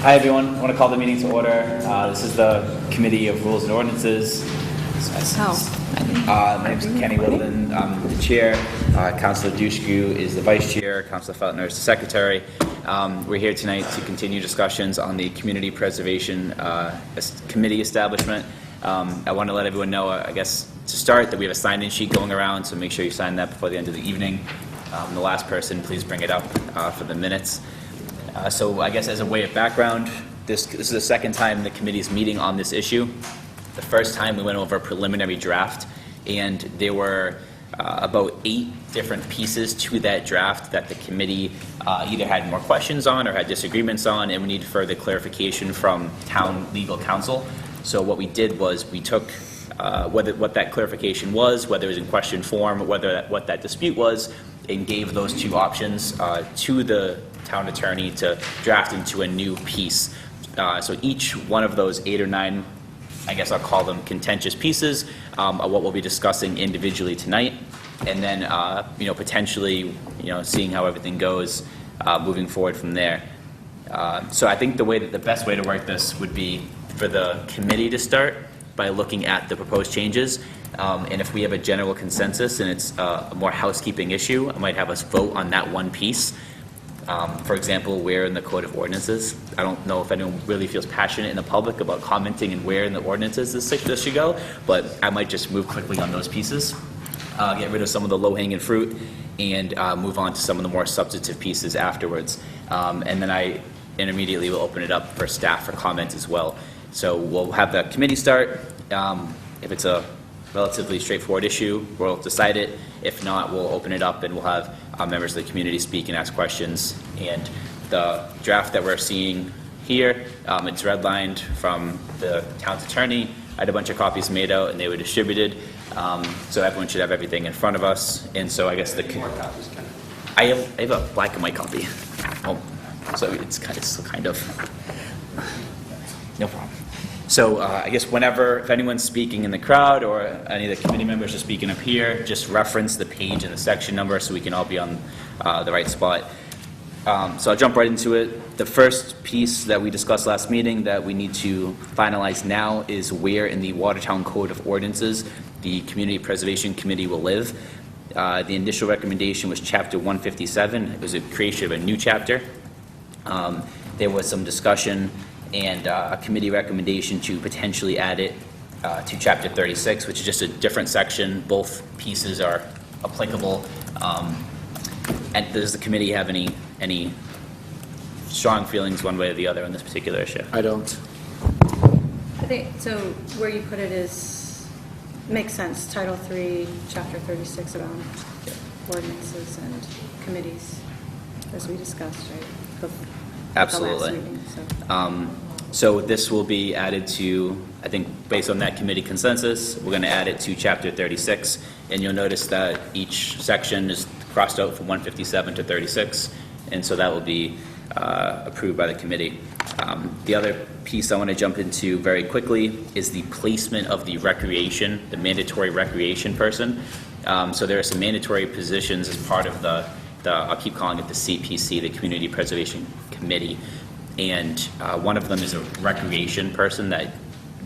Hi everyone, I want to call the meeting to order. This is the Committee of Rules and Ordinances. My name is Kenny Wilden, I'm the chair. Councilor Dushku is the vice chair. Councilor Feltner is the secretary. We're here tonight to continue discussions on the Community Preservation Committee establishment. I want to let everyone know, I guess, to start, that we have a sign-in sheet going around, so make sure you sign that before the end of the evening. The last person, please bring it up for the minutes. So I guess as a way of background, this is the second time the committee is meeting on this issue. The first time we went over a preliminary draft, and there were about 8 different pieces to that draft that the committee either had more questions on or had disagreements on, and we needed further clarification from town legal counsel. So what we did was we took what that clarification was, whether it was in question form, what that dispute was, and gave those 2 options to the town attorney to draft into a new piece. So each one of those 8 or 9, I guess I'll call them contentious pieces, are what we'll be discussing individually tonight, and then potentially seeing how everything goes moving forward from there. So I think the best way to work this would be for the committee to start by looking at the proposed changes, and if we have a general consensus and it's a more housekeeping issue, I might have us vote on that one piece. For example, where in the Code of Ordinances. I don't know if anyone really feels passionate in the public about commenting and where in the ordinances this should go, but I might just move quickly on those pieces, get rid of some of the low-hanging fruit, and move on to some of the more substantive pieces afterwards. And then I immediately will open it up for staff for comments as well. So we'll have the committee start. If it's a relatively straightforward issue, we'll decide it. If not, we'll open it up and we'll have members of the community speak and ask questions. And the draft that we're seeing here, it's redlined from the town's attorney. I had a bunch of copies made out and they were distributed. So everyone should have everything in front of us. And so I guess I have a black and white copy. Oh, so it's kind of no problem. So I guess if anyone's speaking in the crowd or any of the committee members are speaking up here, just reference the page and the section number so we can all be on the right spot. So I'll jump right into it. The first piece that we discussed last meeting that we need to finalize now is where in the Watertown Code of Ordinances the Community Preservation Committee will live. The initial recommendation was Chapter 157. It was a creation of a new chapter. There was some discussion and a committee recommendation to potentially add it to Chapter 36, which is just a different section. Both pieces are applicable. And does the committee have any strong feelings one way or the other on this particular issue? I don't. I think so. Where you put it makes sense. Title 3, Chapter 36 about ordinances and committees, as we discussed, right? Absolutely. The last meeting, so this will be added to, I think, based on that committee consensus, we're going to add it to Chapter 36, and you'll notice that each section is crossed out from 157 to 36, and so that will be approved by the committee. The other piece I want to jump into very quickly is the placement of the mandatory recreation person. So there are some mandatory positions as part of I'll keep calling it the CPC, the Community Preservation Committee, and one of them is a recreation person that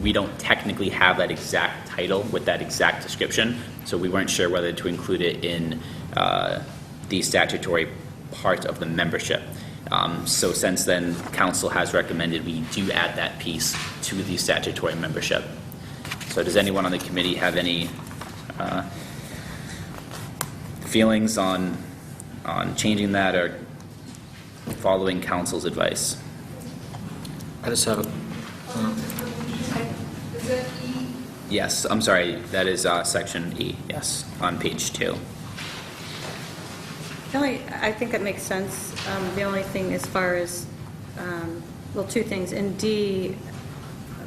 we don't technically have that exact title with that exact description, so we weren't sure whether to include it in the statutory part of the membership. So since then, council has recommended we do add that piece to the statutory membership. So does anyone on the committee have any feelings on changing that or following council's advice? I just have Is that E? Yes, I'm sorry, that is section E, yes, on page 2. I think that makes sense. The only thing as far as, 2 things. In D,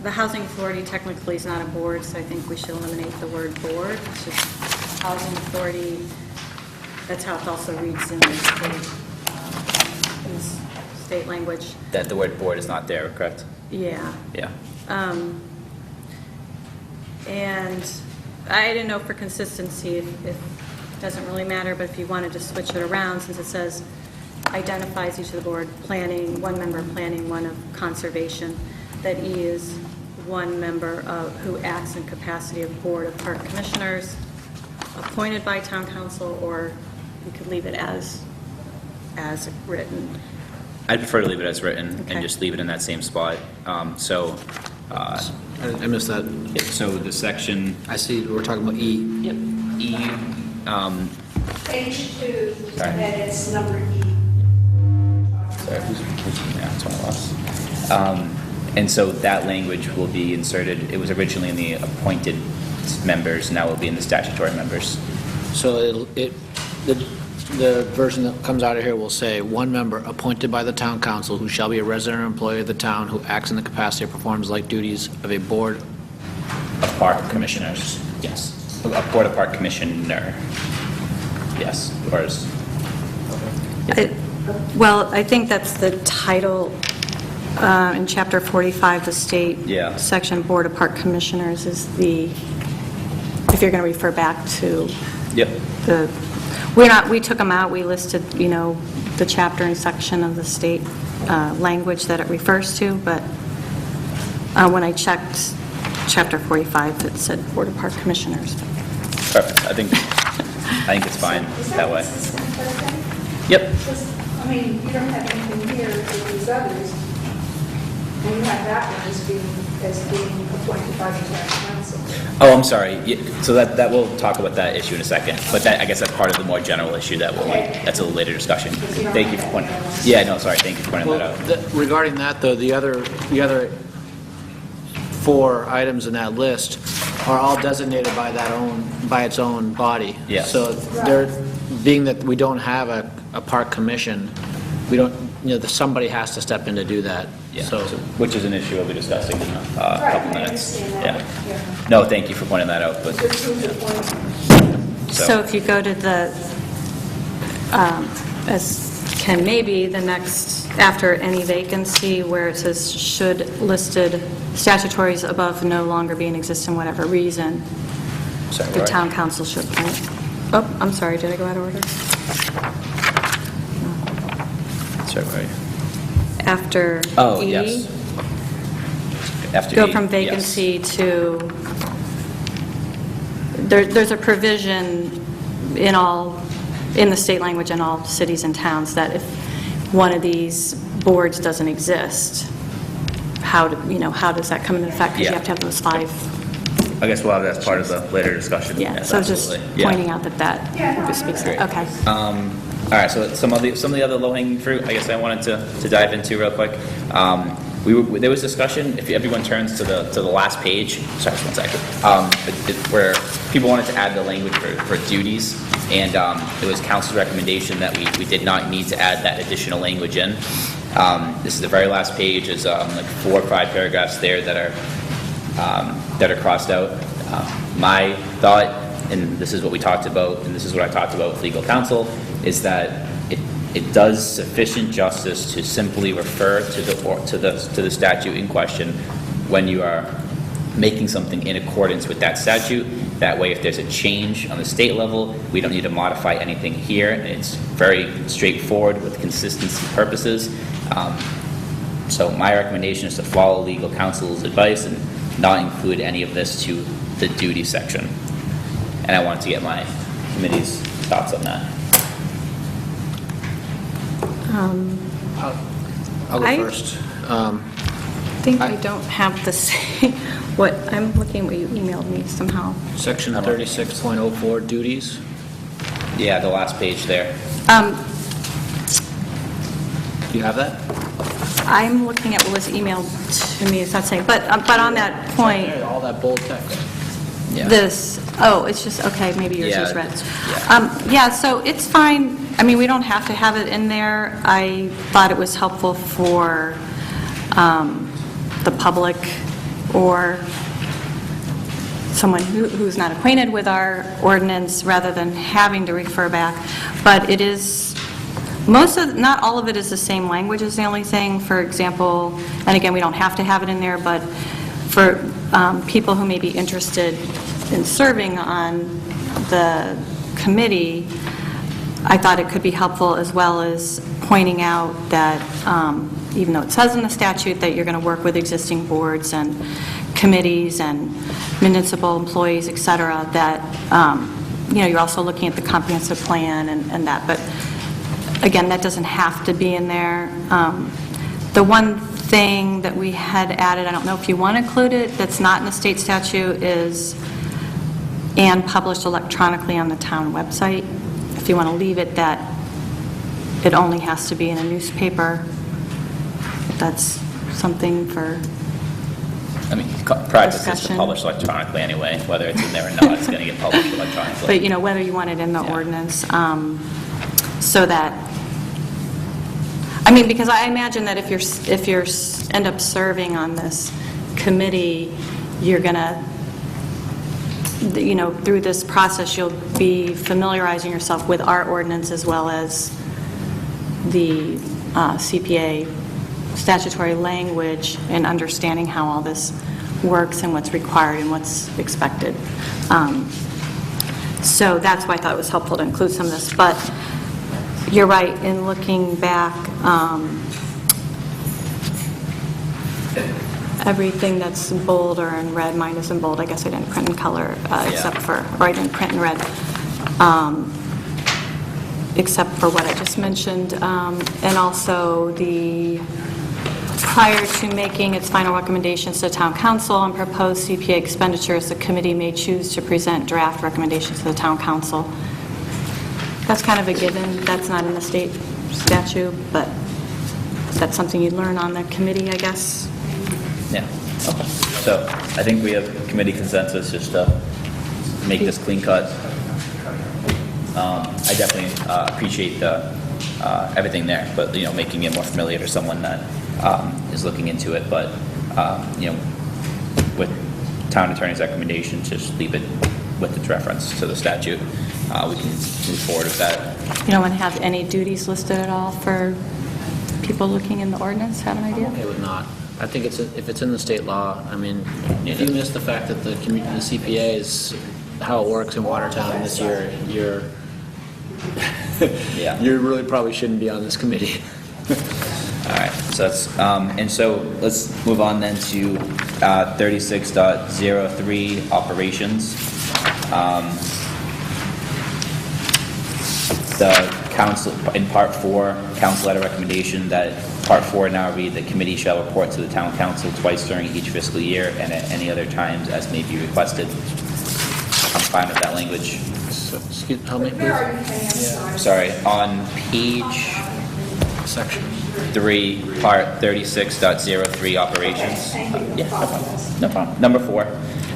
the Housing Authority technically is not a board, so I think we should eliminate the word board. It's just Housing Authority. That's how it also reads in the state language. That the word board is not there, correct? Yeah. Yeah. And I didn't know for consistency if it doesn't really matter, but if you wanted to switch it around, since it says identifies each of the board, planning, one member planning, one of conservation, that E is one member who acts in capacity of Board of Park Commissioners, appointed by town council, or we could leave it as written. I'd prefer to leave it as written Okay. and just leave it in that same spot. I missed that. So the section, I see, we're talking about E. yep, E, Page 2, Sorry. and it's number E. sorry, yeah, it's one of us. And so that language will be inserted, it was originally in the appointed members, now it will be in the statutory members. So the version that comes out of here will say, one member appointed by the town council who shall be a resident or employee of the town who acts in the capacity or performs like duties of a board. Of Park Commissioners, yes. A Board of Park Commissioner, yes, or is, Well, I think that's the title in Chapter 45, the state Yeah. section, Board of Park Commissioners is the, if you're going to refer back to yep, we took them out, we listed, the chapter and section of the state language that it refers to, but when I checked Chapter 45, it said Board of Park Commissioners. perfect, I think it's fine that way. Yep, I mean, you don't have anything here with these others, and you have that one as being appointed by the town council. oh, I'm sorry, so that we'll talk about that issue in a second, but I guess that's part of the more general issue that's a later discussion. Thank you for pointing, yeah, no, sorry, thank you for pointing that out. Regarding that, though, the other 4 items in that list are all designated by its own body. Yes. So being that we don't have a park commission, we don't, somebody has to step in to do that. Yeah, So, which is an issue we'll be discussing in a Right, couple I minutes. understand that, Yeah. yeah. No, thank you for pointing that out, but, Just who's appointed. So if you go to the, as can maybe, the next, after any vacancy, where it says should listed statutories above no longer be in existence, whatever reason, sorry, the right. town council should appoint. Oh, I'm sorry, did I go out of order? Sorry, right. After Oh, E? yes. After Go E, from yes. vacancy to, there's a provision in the state language in all cities and towns that if one of these boards doesn't exist, how does that come into effect? Because Yeah. you have to have those 5. I guess we'll have that as part of the later discussion. Yeah, Yes, so just absolutely. Yeah. pointing out that Yeah. speaks, Great. okay. All right, so some of the other low-hanging fruit, I guess I wanted to dive into real quick. There was discussion, if everyone turns to the last page, sorry, just 1 second, where people wanted to add the language for duties, and it was council's recommendation that we did not need to add that additional language in. This is the very last page, is like 4 or 5 paragraphs there that are crossed out. My thought, and this is what we talked about, and this is what I talked about with legal counsel, is that it does sufficient justice to simply refer to the statute in question when you are making something in accordance with that statute. That way, if there's a change on the state level, we don't need to modify anything here. It's very straightforward with consistency purposes. So my recommendation is to follow legal counsel's advice and not include any of this to the duty section. And I wanted to get my committee's thoughts on that. I'll go I- first. I think I don't have the same, I'm looking what you emailed me somehow. Section 36.04, duties. Yeah, the last page there. Do you have that? I'm looking at what was emailed to me, it's not saying, but on that point, There, all that bold text. Yeah. it's just, okay, maybe yours Yeah, is red. yeah. Yeah, so it's fine, I mean, we don't have to have it in there. I thought it was helpful for the public or someone who's not acquainted with our ordinance, rather than having to refer back. But it is, not all of it is the same language is the only thing. For example, and again, we don't have to have it in there, but for people who may be interested in serving on the committee, I thought it could be helpful, as well as pointing out that even though it says in the statute that you're going to work with existing boards and committees and municipal employees, et cetera, that, you're also looking at the comprehensive plan and that. But again, that doesn't have to be in there. The one thing that we had added, I don't know if you want to include it, that's not in the state statute is, and published electronically on the town website. If you want to leave it that it only has to be in a newspaper, that's something for I mean, practice is to discussion. publish electronically anyway, whether it's in there or not, it's going to get published electronically. But, whether you want it in the Yeah. ordinance, so that, because I imagine that if you're end up serving on this committee, you're going to, through this process, you'll be familiarizing yourself with our ordinance as well as the CPA statutory language and understanding how all this works and what's required and what's expected. So that's why I thought it was helpful to include some of this. But you're right, in looking back, everything that's bold or in red, mine is in bold. I guess I didn't print in color, except for, or I didn't print in red, except for what I just mentioned. And also prior to making its final recommendations to town council on proposed CPA expenditures, the committee may choose to present draft recommendations to the town council. That's kind of a given. That's not in the state statute, but that's something you learn on the committee, I guess. Yeah, okay. So I think we have committee consensus just to make this clean cut. I definitely appreciate everything there, but, making it more familiar to someone that is looking into it. But, with town attorney's recommendation, just leave it with its reference to the statute. We can move forward with that. You don't want to have any duties listed at all for people looking in the ordinance? Have an idea? I'm okay with not. I think if it's in the state law, if you miss the fact that the CPA is how it works in Watertown this year, Yeah. you really probably shouldn't be on this committee. All right, so that's, and so let's move on then to 36.03 operations. The council, in part 4, council letter recommendation that part 4 now read, the committee shall report to the town council twice during each fiscal year and at any other times as may be requested. I'm fine with that language. Excuse, help me, Where please. are you paying? I'm sorry. Sorry, on page Section. 3, part 36.03 operations. Yeah, no problem. Number 4.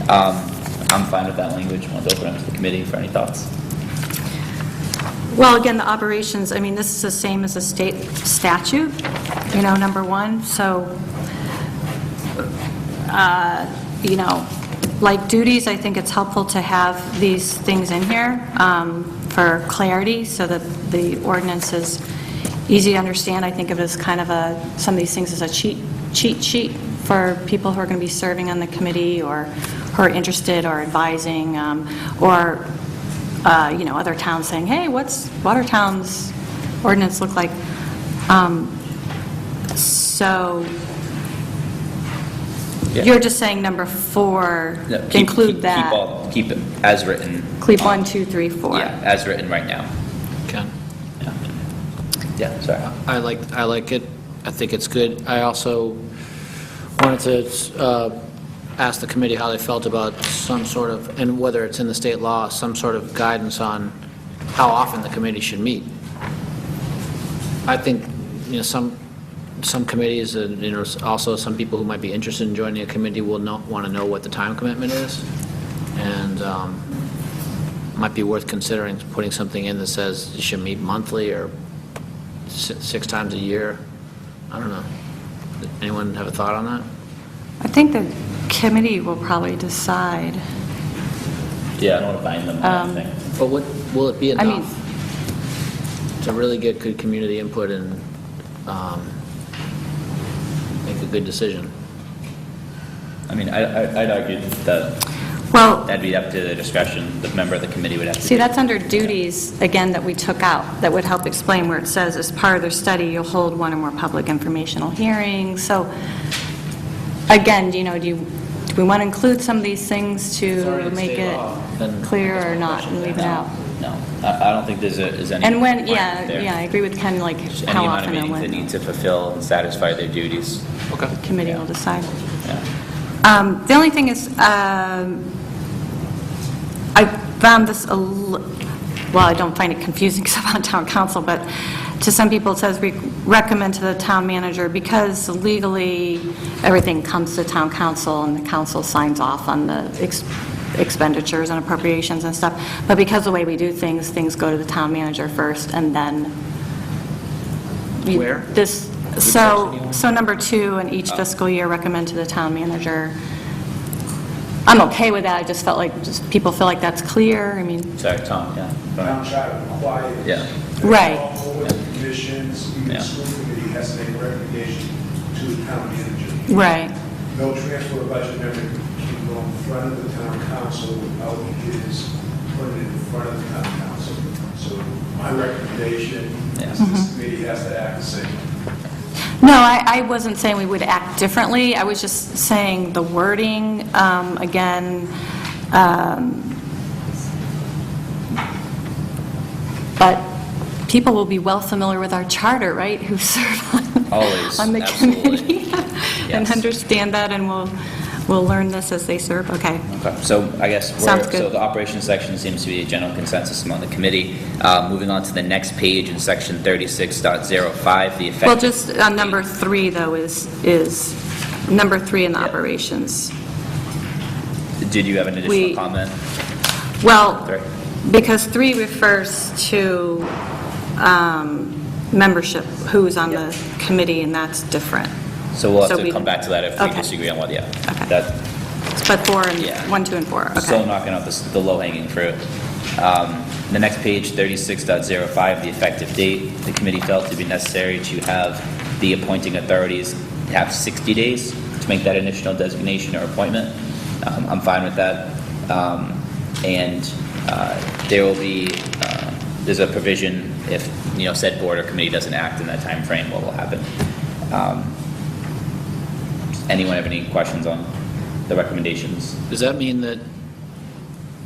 I'm fine with that language. Want to open it to the committee for any thoughts? Well, again, the operations, this is the same as the state statute, number 1. So, like duties, I think it's helpful to have these things in here for clarity so that the ordinance is easy to understand. I think of it as kind of some of these things as a cheat sheet for people who are going to be serving on the committee or who are interested or advising or other towns saying, hey, what's Watertown's ordinance look like? So Yeah. you're just saying number 4, No, include that. Keep it as written. Keep 1, 2, 3, 4. Yeah, as written right now. Ken? Yeah, sorry. I like it. I think it's good. I also wanted to ask the committee how they felt about some sort of, and whether it's in the state law, some sort of guidance on how often the committee should meet. I think, some committees and, also some people who might be interested in joining a committee will want to know what the time commitment is. And might be worth considering putting something in that says you should meet monthly or 6 times a year. I don't know. Anyone have a thought on that? I think the committee will probably decide. Yeah, I don't want to bind them on anything. But will it be I mean- enough to really get good community input and make a good decision? I'd argue that Well, That'd be up to the discretion, the member of the committee would have to see, do. that's under duties, again, that we took out, that would help explain where it says, as part of their study, you'll hold one or more public informational hearings. So, again, do we want to include some of these things to make it clear or not, and leave it out? No, I don't think there's any. And when, requirement there. I agree with Ken, like, Just how any amount of often and meetings they when need to fulfill and satisfy their duties. Okay. the committee will decide. Yeah. The only thing is, I found this well, I don't find it confusing because I'm on town council, but to some people it says we recommend to the town manager because legally everything comes to town council and the council signs off on the expenditures and appropriations and stuff. But because the way we do things, things go to the town manager first and then... Where? So number 2, in each fiscal year, recommend to the town manager. I'm okay with that, I just felt like, people feel like that's clear, I mean, Sorry, Tom, yeah. Go ahead. Town charter requires. Yeah. Right. All boards, commissions, even Yeah. school committee has to make a recommendation to the town manager. right. No transfer of budget member can go in front of the town council without his putting it in front of the town council. So my recommendation Yeah. is this committee has to act the same. No, I wasn't saying we would act differently, I was just saying the wording, again, but people will be well familiar with our charter, right, who serve Always, on the absolutely. committee, and Yes. understand that, and we'll learn this as they serve, okay. Okay, so I guess Sounds good. so the operations section seems to be a general consensus among the committee. Moving on to the next page in section 36.05, the effective... Well, just number 3, though, is number 3 in the Yeah. operations. Did you have an additional comment? Well, Three. because 3 refers to membership, who's on the committee, and that's different. So we'll have So to we- come back to that if we Okay. disagree on what, yeah. Okay. That, But 4 and Yeah. 1, 2, and 4, Still okay. knocking out the low-hanging fruit. The next page, 36.05, the effective date. The committee felt to be necessary to have the appointing authorities have 60 days to make that initial designation or appointment. I'm fine with that. And there will be, there's a provision if, said board or committee doesn't act in that time frame, what will happen. Anyone have any questions on the recommendations? Does that mean that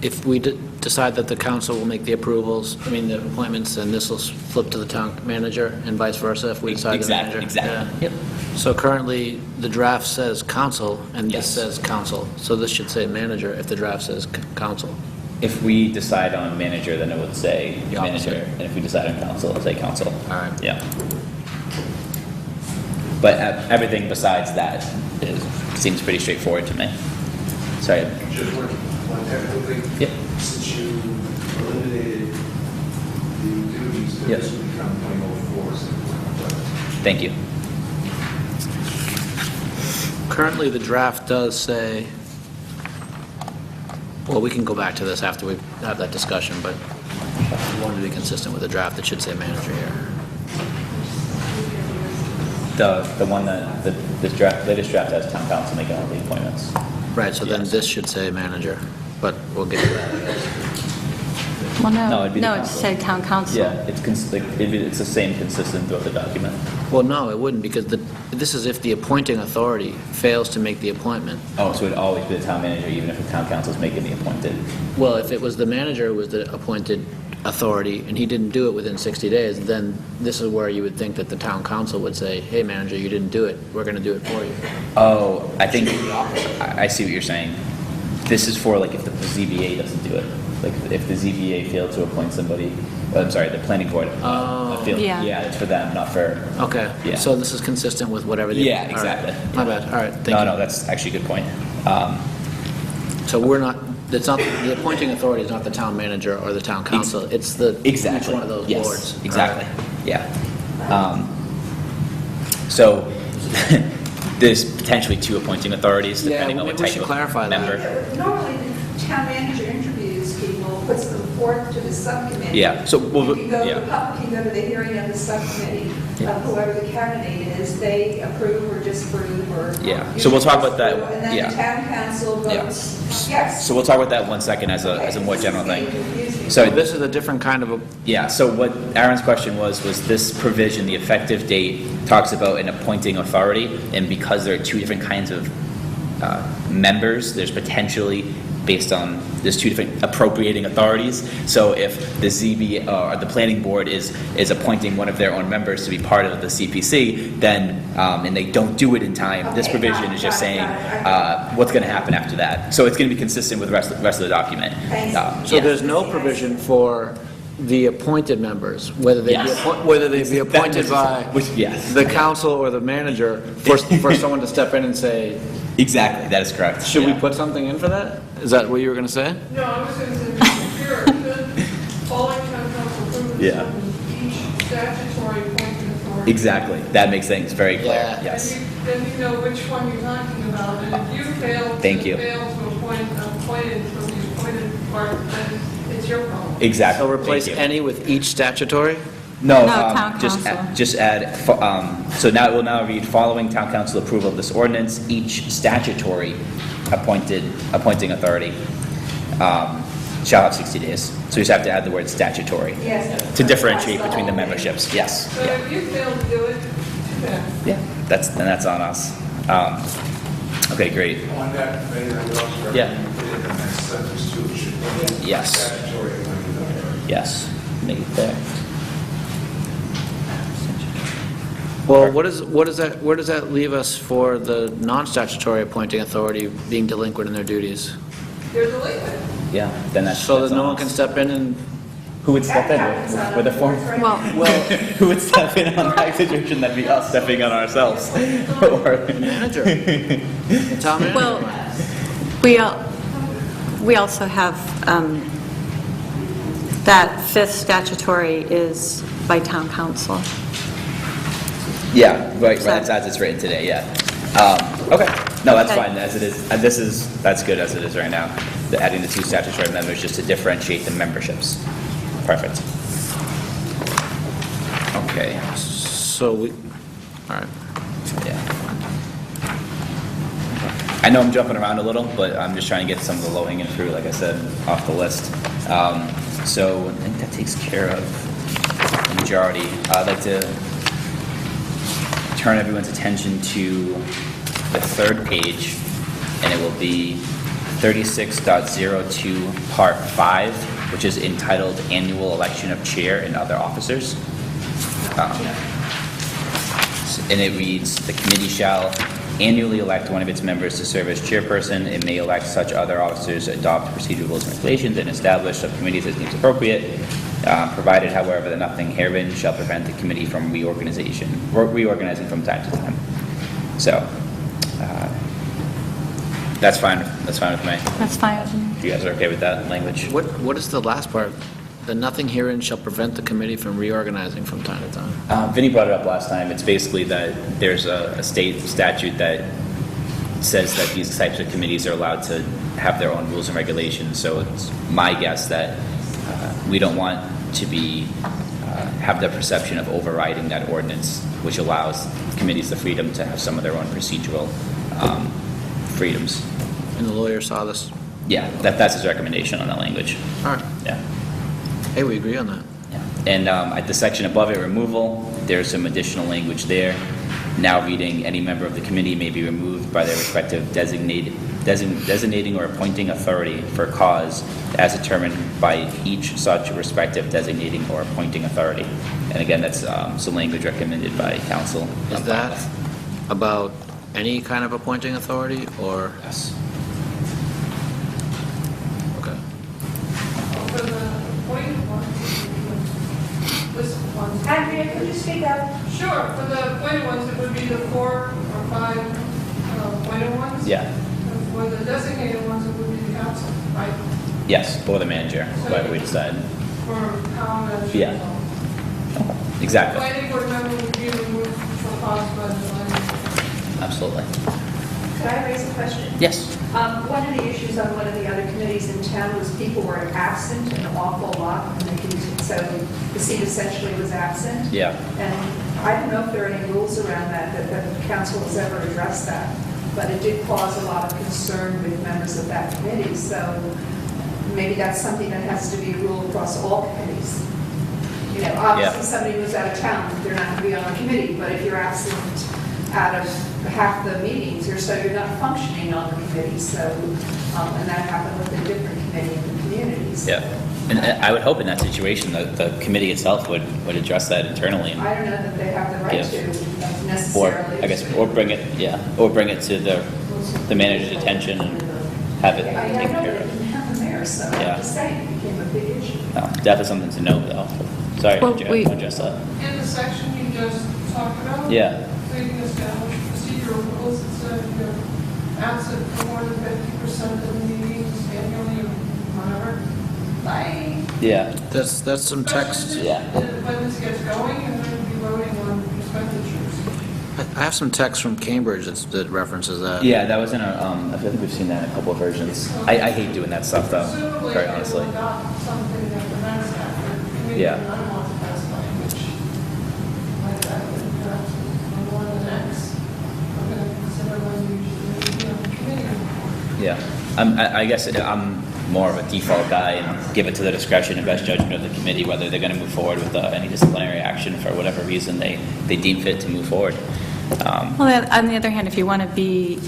if we decide that the council will make the approvals, the appointments, and this will flip to the town manager and vice versa if we decide the manager? Exactly. Yeah. Yep. So currently, the draft says council, and this Yes. says council. So this should say manager if the draft says council. If we decide on manager, then it would say The opposite. manager, and if we decide on council, it would say council. All right. Yeah. But everything besides that seems pretty straightforward to me. Sorry. Just one technical thing. Yep. Since you eliminated the duties, Yep. this would become 0.04. Thank you. Currently, the draft does say, well, we can go back to this after we have that discussion, but we wanted to be consistent with the draft. It should say manager here. The one that, this draft, latest draft has town council making all the appointments. Right, so then Yes. this should say manager, but we'll get to that, I guess. Well, No, it'd be the no, it council. said town council. Yeah, it's the same consistent throughout the document. Well, no, it wouldn't, because this is if the appointing authority fails to make the appointment. Oh, so it'd always be the town manager, even if the town council's making the appointed. Well, if it was the manager who was the appointed authority, and he didn't do it within 60 days, then this is where you would think that the town council would say, hey, manager, you didn't do it, we're going to do it for you. Oh, I think, I see what you're saying. This is for like if the ZBA doesn't do it. Like if the ZBA failed to appoint somebody, I'm sorry, the planning board. Oh. Yeah. Yeah, it's for them, not for, Okay, Yeah. so this is consistent with whatever the... Yeah, all right. exactly. My bad, all right, thank you. no, that's actually a good point. So we're not, it's not, the appointing authority is not the town manager or the town council, it's the, Exactly. each one of those Yes, boards. exactly, yeah. So there's potentially 2 appointing authorities Yeah, depending on what maybe we type should of clarify that. member. Normally, the town manager interviews people, puts them forth to the subcommittee. Yeah, so, well, You can go, the yeah, public can go to the hearing of the subcommittee, whoever the candidate is, they approve or disapprove or. Yeah. So we'll talk about that, And then yeah. the town council Yeah. votes yes. so we'll talk about that one second as a more general thing. So So, this is a different kind of a, yeah, so what Aaron's question was this provision, the effective date, talks about an appointing authority, and because there are two different kinds of members, there's potentially, based on, there's two different appropriating authorities. So if the ZB, or the planning board is appointing one of their own members to be part of the CPC, then, and they don't do it in time, this Okay, provision is just got it, saying, got what's gonna happen after that. So it's gonna be consistent with the rest of the document. Thanks. so Yeah. there's no provision for the appointed members, whether they be, Yes. whether they be appointed by Yes. the council or the manager, for someone to step in and say, Exactly, that is correct. should we Yeah. put something in for that? Is that what you were going to say? No, I was going to say, Mr. Chair, should following town council approve Yeah. each statutory appointed authority? Exactly, that makes things very clear, Yeah. yes. Then you know which one you're talking about, and if you fail Thank you. to appointed from the appointed part, then it's your problem. Exactly. So replace Thank you. any with each statutory? No, No, town just, council. just add, so now it will now read, following town council approval of this ordinance, each statutory appointing authority shall have 60 days. So you just have to add the word statutory Yes. to differentiate between the memberships, yes. So if you fail to do it, too bad. Yeah, that's on us. Okay, great, On that, Mayor, I would also Yeah. recommend put in the next sentence too, it should be Yes. statutory appointed authority. yes, make it clear. Well, what does that, where does that leave us for the non-statutory appointing authority being delinquent in their duties? There's a limit. Yeah, then that's. So that's that no on one us. can step in and, Who would step That happens in on with a other form? boards, right? Well, well, Who would step in on that situation? That'd be us stepping on ourselves. Or- manager. The town manager. well, we also have, that fifth statutory is by town council. Yeah, right, So- that's as it's written today, yeah. Okay, no, that's Okay. fine, as it is, that's good as it is right now. Adding the two statutory members just to differentiate the memberships. Perfect. Okay, So we, all right. yeah. I know I'm jumping around a little, but I'm just trying to get some of the low-hanging fruit, like I said, off the list. So I think that takes care of the majority. I'd like to turn everyone's attention to the third page, and it will be 36.02, Part 5, which is entitled Annual Election of Chair and Other Officers. And it reads, "The committee shall annually elect one of its members to serve as chairperson. It may elect such other officers, adopt procedural rules and regulations, and establish subcommittees as deems appropriate, provided, however, that nothing herein shall prevent the committee from reorganizing from time to time." So, that's fine with me. That's fine with me. You guys are okay with that language? What is the last part? That nothing herein shall prevent the committee from reorganizing from time to time. Vinny brought it up last time. It's basically that there's a state statute that says that these types of committees are allowed to have their own rules and regulations. So it's my guess that we don't want to have the perception of overriding that ordinance, which allows committees the freedom to have some of their own procedural freedoms. And the lawyer saw this. Yeah, that's his recommendation on that language. All right. Yeah. Hey, we agree on that. Yeah. And at the section above it, removal, there's some additional language there. Now reading, any member of the committee may be removed by their respective designating or appointing authority for cause as determined by each such respective designating or appointing authority. And again, that's some language recommended by council. Is that about any kind of appointing authority, or? Yes. Okay. For the appointed ones, this one. Andrea, could you speak up? Sure, for the appointed ones, it would be the 4 or 5 appointed ones. Yeah. And for the designated ones, it would be the council, right? Yes, or the manager, whatever we decide. For how that. Yeah. Exactly. Planning board member would be removed for cause by the planning. Absolutely. Could I raise a question? Yes. One of the issues on one of the other committees committees in town was people were absent an awful lot, and they could, so the seat essentially was absent. Yeah. And I don't know if there are any rules around that the council has ever addressed that, but it did cause a lot of concern with members of that committee, so maybe that's something that has to be a rule across all committees. You know, obviously, somebody who's out of town, they're not going to be on a committee, but if you're absent out of half the meetings, or so you're not functioning on the committee, so, and that happened with a different committee in the communities. Yeah. And I would hope in that situation, the committee itself would address that internally. I don't know that they have the right Yeah. to Or, necessarily. I guess, or bring it to the manager's attention and have it I taken know care that it of. didn't happen there, so I'm Yeah. just saying, it became a big issue. No, definitely something to note, though. Sorry, Well, Jared, we- I'll address that. In the section you just talked about. Yeah. Creating established procedural rules that said you're absent for more than 50% of the meetings annually or whatever. Bye. Yeah. That's some text. Yeah. When this gets going, and then we'll be voting on expenditures. I have some text from Cambridge that references that. Yeah, that was in a, I think we've seen that in a couple of versions. I hate doing that stuff, though, Presumably, very they honestly. will adopt something that prevents that, but the committee Yeah. does not want to pass language like that, but perhaps on one of the next, we're going to consider when you should be on the committee. Yeah. I guess I'm more of a default guy and give it to the discretion and best judgment of the committee whether they're going to move forward with any disciplinary action for whatever reason they deem fit to move forward. Well, on the other hand, if you want to be,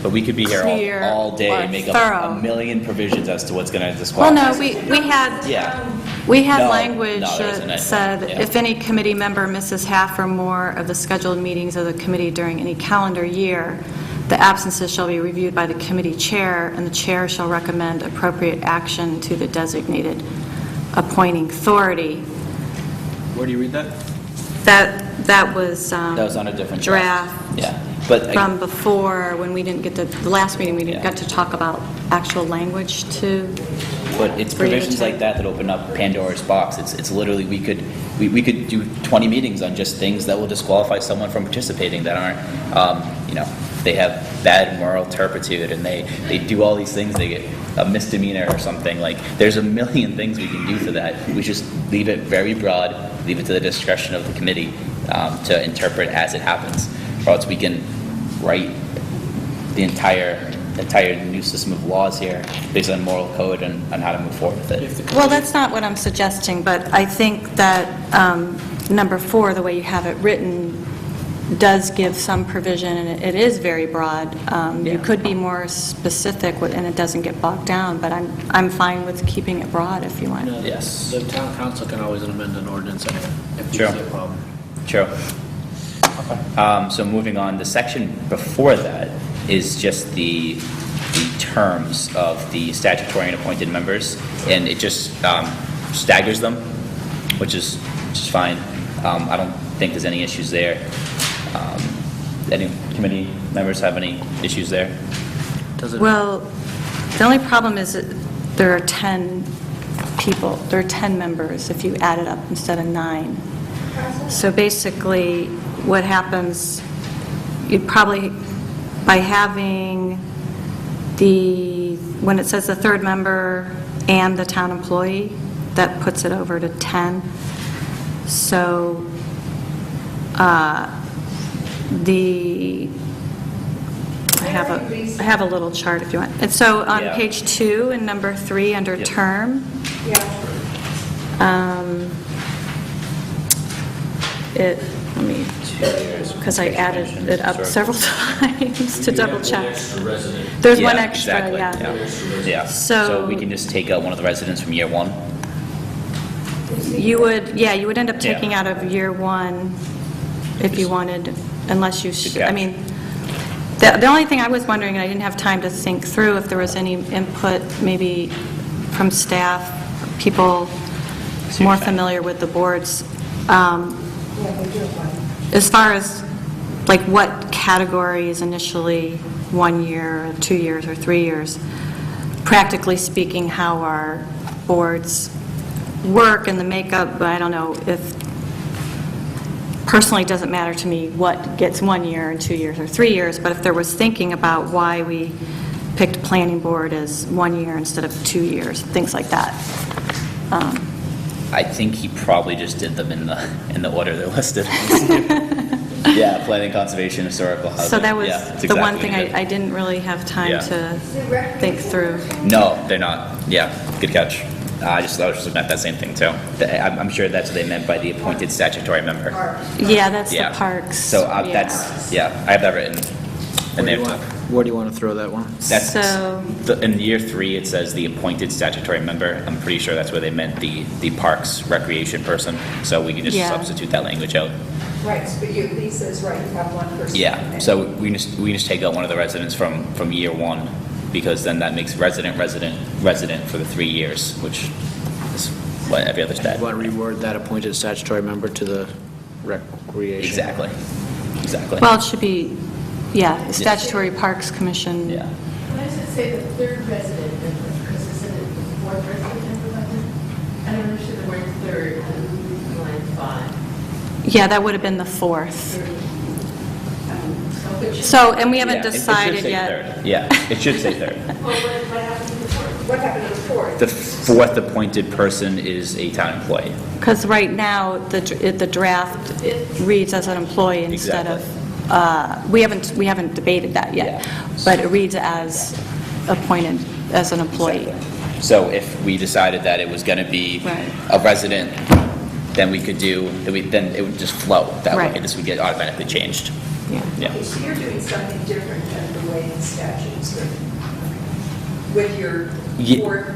But we could be here Clear all day or and make a thorough. million provisions as to what's going to well, disqualify. no, we had, Yeah. we had No, language no, there isn't. that said, Yeah. if any committee member misses half or more of the scheduled meetings of the committee during any calendar year, the absences shall be reviewed by the committee chair, and the chair shall recommend appropriate action to the designated appointing authority. Where do you read that? That was That was on a different draft Yeah. But from before, when we didn't get to, the last meeting, we didn't Yeah. get to talk about actual language to, But it's provisions like that open up Pandora's box. It's literally, we could do 20 meetings on just things that will disqualify someone from participating that aren't, they have bad moral turpitude and they do all these things, they get a misdemeanor or something. Like, there's a million things we can do for that. We just leave it very broad, leave it to the discretion of the committee to interpret as it happens. Or else we can write the entire new system of laws here based on moral code and on how to move forward with it. well, that's not what I'm suggesting, but I think that number 4, the way you have it written, does give some provision, and it is very broad. You could be more specific, and it doesn't get bogged down, but I'm fine with keeping it broad if you want. No, Yes. The town council can always amend an ordinance anyway, if Sure. you see a problem. True. So moving on, the section before that is just the terms of the statutory and appointed members, and it just staggers them, which is fine. I don't think there's any issues there. Any committee members have any issues there? Does it? Well, the only problem is that there are 10 people, there are 10 members if you add it up instead of 9. So basically, what happens, you'd probably, by having when it says the third member and the town employee, that puts it over to 10. So I have a little chart if you want. And so on Yeah. page 2 and number 3 under Yep. term, Yeah. let me, 2 years. because I added it up Sure. several times to double check. There's one extra, Exactly, yeah. Yeah. So we can just take out one of the residents from year 1? You would end up Yeah. taking out of year 1 if you wanted, unless you, Good I catch. mean, the only thing I was wondering, and I didn't have time to think through, if there was any input maybe from staff, people See what more you're saying. familiar with the boards, Yeah, they do apply. as far as, like, what category is initially 1 year, or 2 years, or 3 years, practically speaking, how our boards work and the makeup, but I don't know if, personally, it doesn't matter to me what gets 1 year, and 2 years, or 3 years, but if there was thinking about why we picked planning board as 1 year instead of 2 years, things like that. I think he probably just did them in the order they're listed. Yeah, planning, conservation, historical housing. So that was Yeah, that's the one exactly thing what he did. I didn't really have time Yeah. to think through. No, they're not. Yeah, good catch. I was just looking at that same thing too. I'm sure that's what they meant by the appointed statutory member. Yeah, that's the Yeah. parks. So yeah. I have that written in there. Where do you want to throw that one? That's, So- in year 3, it says the appointed statutory member. I'm pretty sure that's where they meant the parks recreation person. So we can just Yeah. substitute that language out. Right, but Lisa's right, you have one person. Yeah, in there. so we can just take out one of the residents from year 1, because then that makes resident for the 3 years, which is what every other stat. You want to reword that appointed statutory member to the recreation? Exactly. Well, it should be, yeah, statutory parks commission. Yeah. Why does it say the third resident member? Because isn't it the fourth resident member by then? I don't understand the word third on line 5. Yeah, that would have been the 4th. So which- So, and we haven't Yeah, it should decided say yet. third. Yeah, it should say third. Well, what happened to the fourth? What happened to the fourth? The 4th appointed person is a town employee. Because right now, the draft it reads as an employee instead of, we haven't debated that yet, Yeah. but it reads as appointed as an employee. Exactly. So if we decided that it was going to be Right. a resident, then we could then it would just flow that way. Right. This would get automatically changed. Yeah. Yeah. Okay, so you're doing something different than the way the statute's written. With your Ye- fourth.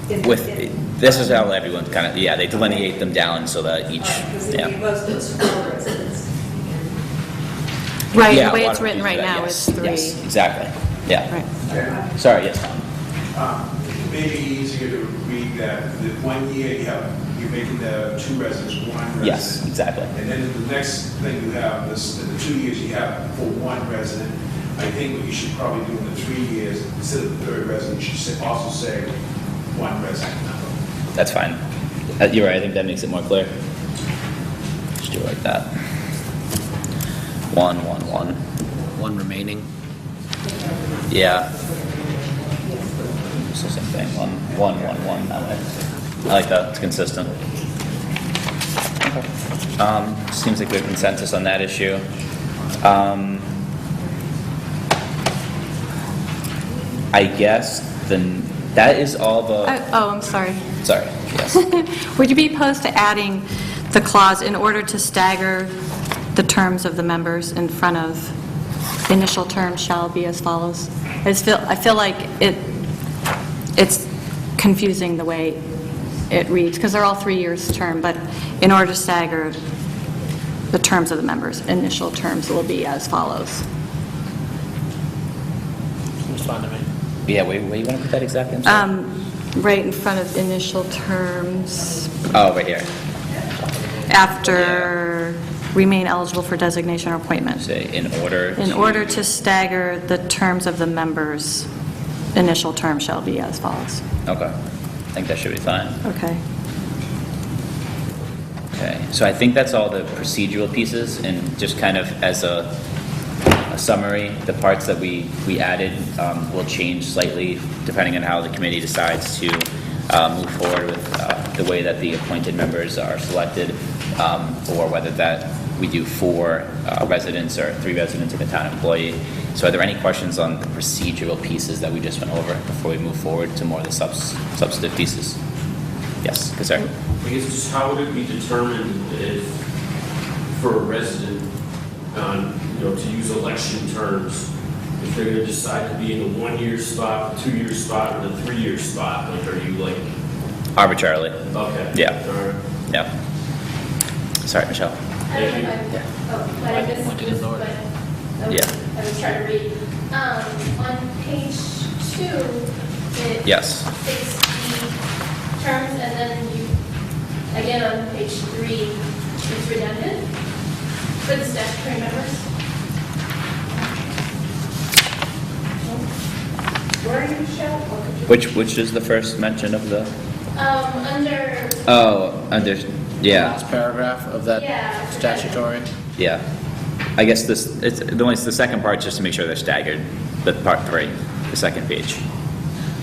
in- With, in- this is how everyone kind of, they delineate them down so that each, Because it yeah. most of those 4 residents. Right, Yeah, the way a lot it's of written people right do that, now yes, is 3. Yes, exactly, yeah. Right. Sorry, yes, Tom. It may be easier to read that the 1 year you're making the 2 residents 1 resident. Yes, exactly. And then the next thing you have, in the 2 years you have for 1 resident. I think what you should probably do in the 3 years, instead of the 3rd resident, you should also say 1 resident number. That's fine. You're right, I think that makes it more clear. Just do it like that. 1, 1, 1. One remaining. Yeah. It's the same thing, 1, 1, 1, 1, that way. I like that, it's consistent. Seems like we have consensus on that issue. I guess that is all the, I'm sorry. sorry, yes. Would you be opposed to adding the clause, in order to stagger the terms of the members in front of initial term shall be as follows? I feel like it's confusing the way it reads, because they're all 3 years term, but in order to stagger the terms of the members, initial terms will be as follows. Seems fine to me. Yeah, where you want to put that exactly? I'm sorry. Right in front of initial terms, Oh, right here. after remain eligible for designation or appointment. Say, in order In order to stagger the terms of the members, initial term shall be as follows. Okay, I think that should be fine. Okay. Okay, so I think that's all the procedural pieces, and just kind of as a summary, the parts that we added will change slightly depending on how the committee decides to move forward with the way that the appointed members are selected, or whether that we do 4 residents or 3 residents and a town employee. So are there any questions on the procedural pieces that we just went over before we move forward to more of the substantive pieces? Yes, sir. I guess just how would it be determined if, for a resident, to use election terms, if they're gonna decide to be in the 1-year spot, the 2-year spot, or the 3-year spot? Like, are you like, Arbitrarily, okay. Yeah. All right. yeah. Sorry, Michelle. I don't know if I missed Pointed this, in order. but Yeah. I was trying to read. On page 2, it Yes. states the terms, and then again on page 3, it's redundant for the statutory members. Where are you, Michelle? What could you- Which is the first mention of the? Under, Yeah, Last paragraph of that Yeah. statutory. yeah. I guess the second part just to make sure they're staggered, but part 3. the second page.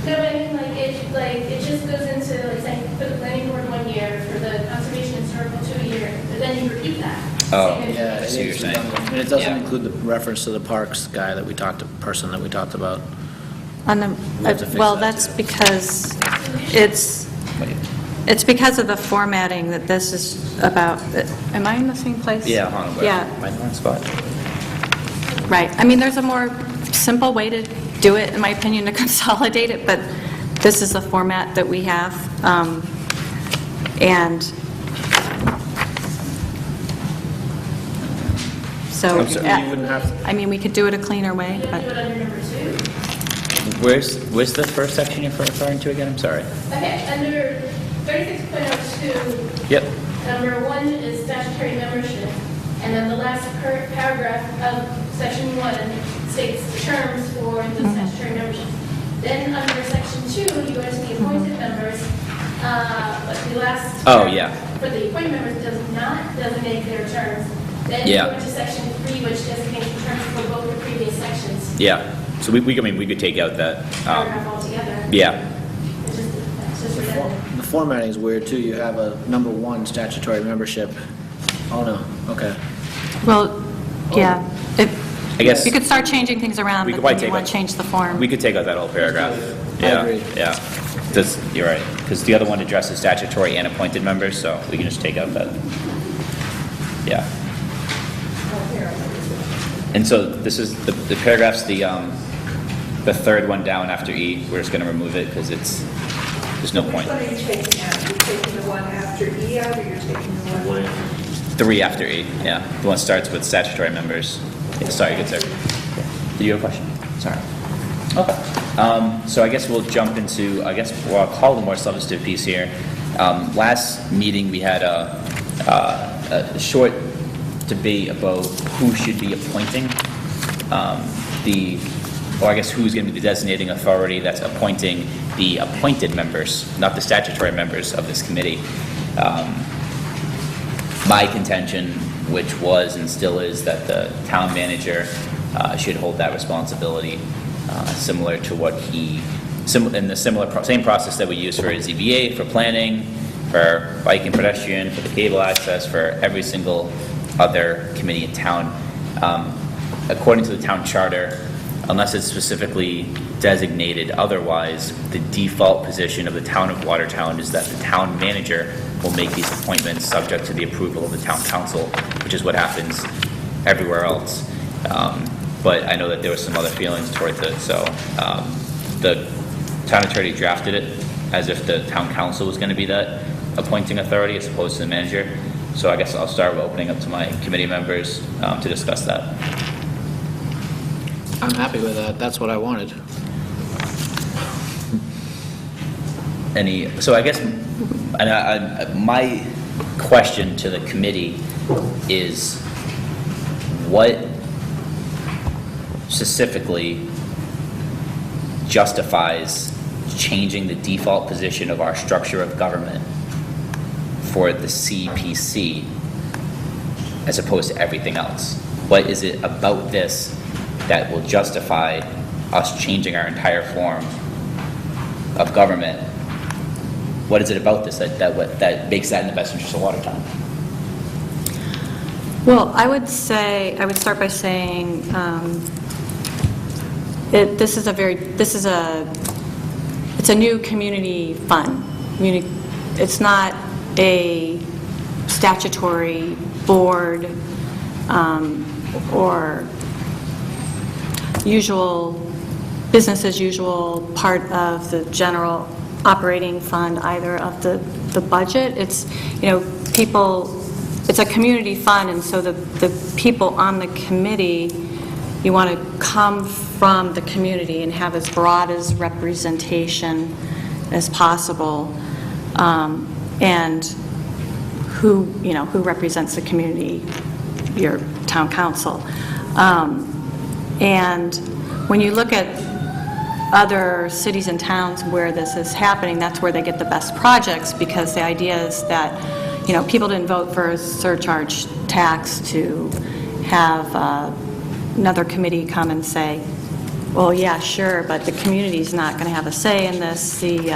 No, but I mean, it just goes into, like, saying, for the planning board 1 year, for the conservation and historical 2 year, but then you repeat that. Oh. Same Yeah, I see what you're saying. and it doesn't Yeah. include the reference to the parks guy that we talked, person that we talked about. On the, We have to fix well, that, that's too. because Wait. it's because of the formatting that this is about. Am I in the same place? Yeah, hold on. wait. Yeah, Am I in the wrong spot? right. I mean, there's a more simple way to do it, in my opinion, to consolidate it, but this is the format that we have. And so, I'm sorry, you wouldn't have- I mean, we could do it a cleaner way, You but... do it under number 2. Where's the first section you're referring to again? I'm sorry. Okay, under 36.02, Yep. number 1 is statutory membership, and then the last paragraph of section 1 states terms for the statutory membership. Then under section 2, you go to the appointed members, but the last Oh, term yeah. for the appointed members does not designate their terms. Then you Yeah. go to section 3, which designates the terms for both the previous sections, Yeah. So we could take out that. paragraph altogether. Yeah. It's just redundant. The formatting is weird, too. You have a number 1 statutory membership. Oh, no, okay. Well, yeah. I guess You could start changing things around, we but could probably then you take want out- to change the form. we could take out that whole paragraph. I Yeah. agree. Yeah. You're right. Because the other one addresses statutory and appointed members, so we can just take out that. Yeah. And so this is the paragraph's the third one down after E. We're just going to remove it because there's no Which point. one are you taking out? You're taking the one after E out, or you're taking the one? 3 after E. Yeah. The one starts with statutory members. Yeah, sorry, good sir. Did you have a question? Sorry. Okay. So I guess we'll jump into, I'll call the more substantive piece here. Last meeting, we had a short debate about who should be appointing who's going to be the designating authority that's appointing the appointed members, not the statutory members of this committee. My contention, which was and still is, that the town manager should hold that responsibility, similar to what in the same process that we use for ZBA, for planning, for bike and pedestrian, for the cable access, for every single other committee in town. According to the town charter, unless it's specifically designated otherwise, the default position of the town of Watertown is that the town manager will make these appointments subject to the approval of the town council, which is what happens everywhere else. But I know that there were some other feelings towards it, so the town attorney drafted it as if the town council was going to be that appointing authority as opposed to the manager. So I guess I'll start with opening up to my committee members to discuss that. I'm happy with that. That's what I wanted. So I guess my question to the committee is, what specifically justifies changing the default position of our structure of government for the CPC as opposed to everything else? What is it about this that will justify us changing our entire form of government? What is it about this that makes that in the best interest of Watertown? Well, I would start by saying, it's a new community fund. It's not a statutory board or business as usual part of the general operating fund either of the budget. It's a community fund, and so the people on the committee, you want to come from the community and have as broad as representation as possible, and who represents the community, your town council. And when you look at other cities and towns where this is happening, that's where they get the best projects, because the idea is that, people didn't vote for a surcharge tax to have another committee come and say, well, yeah, sure, but the community's not going to have a say in this. The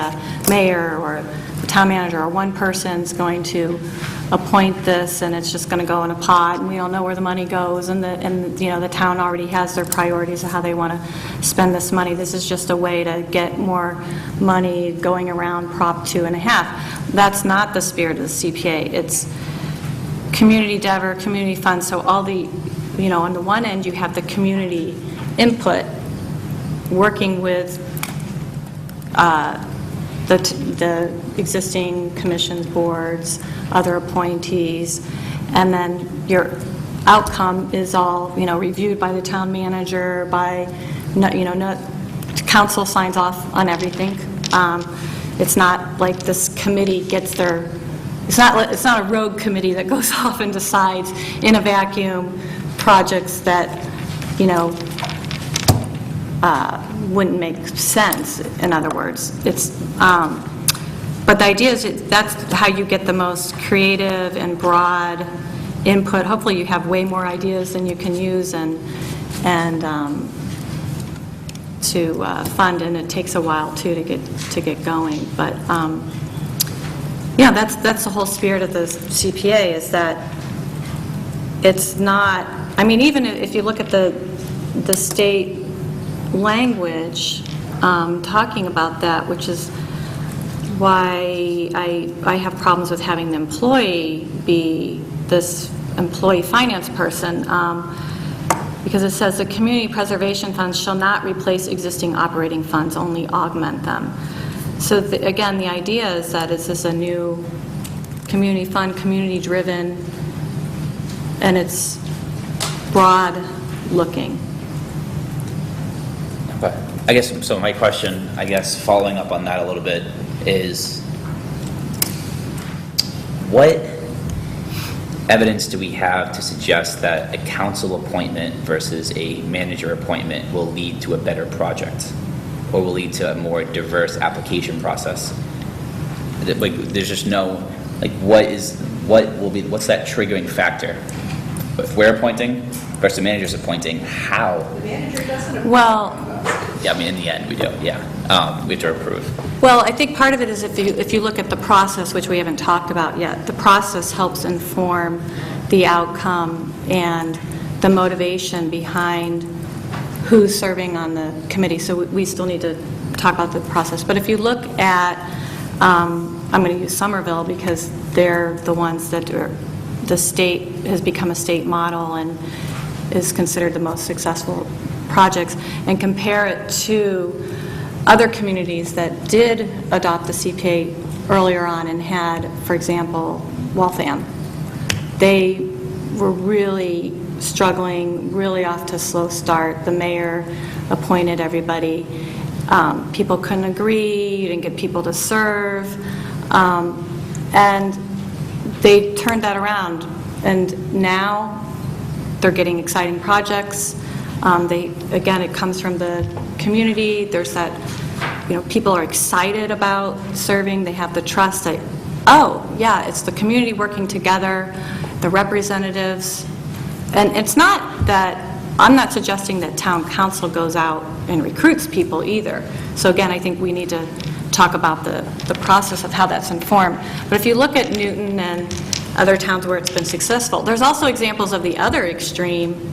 mayor or the town manager or one person's going to appoint this, and it's just going to go in a pot, and we don't know where the money goes, and the town already has their priorities of how they want to spend this money. This is just a way to get more money going around Prop 2.5. That's not the spirit of the CPA. It's community endeavor, community funds, so all the, on the one end, you have the community input, working with the existing commissions, boards, other appointees, and then your outcome is all, reviewed by the town manager, by, council signs off on everything. It's not like this committee gets their, it's not a rogue committee that goes off and decides in a vacuum projects that, wouldn't make sense, in other words. It's, but the idea is that's how you get the most creative and broad input. Hopefully you have way more ideas than you can use and to fund, and it takes a while too to get going. But yeah, that's the whole spirit of the CPA, is that it's not, I mean, even if you look at the state language talking about that, which is why I have problems with having the employee be this employee finance person, because it says the community preservation funds shall not replace existing operating funds, only augment them. So again, the idea is that is this a new community fund, community driven, and it's broad looking. But I guess, so my question, I guess, following up on that a little bit, is what evidence do we have to suggest that a council appointment versus a manager appointment will lead to a better project, or will lead to a more diverse application process? Like, there's just no, like, what's that triggering factor? If we're appointing versus the manager's appointing, how? The manager doesn't approve. Well, Yeah, I mean, in the end, we do, yeah. We have to approve. well, I think part of it is if you look at the process, which we haven't talked about yet, the process helps inform the outcome and the motivation behind who's serving on the committee. So we still need to talk about the process. But if you look at, I'm going to use Somerville because they're the ones that are, the state has become a state model and is considered the most successful projects, and compare it to other communities that did adopt the CPA earlier on and had, for example, Waltham. They were really struggling, really off to a slow start. The mayor appointed everybody. People couldn't agree, you didn't get people to serve, and they turned that around, and now they're getting exciting projects. Again, it comes from the community. There's that, people are excited about serving. They have the trust that, oh, yeah, it's the community working together, the representatives. And it's not that, I'm not suggesting that town council goes out and recruits people either. So again, I think we need to talk about the process of how that's informed. But if you look at Newton and other towns where it's been successful, there's also examples of the other extreme.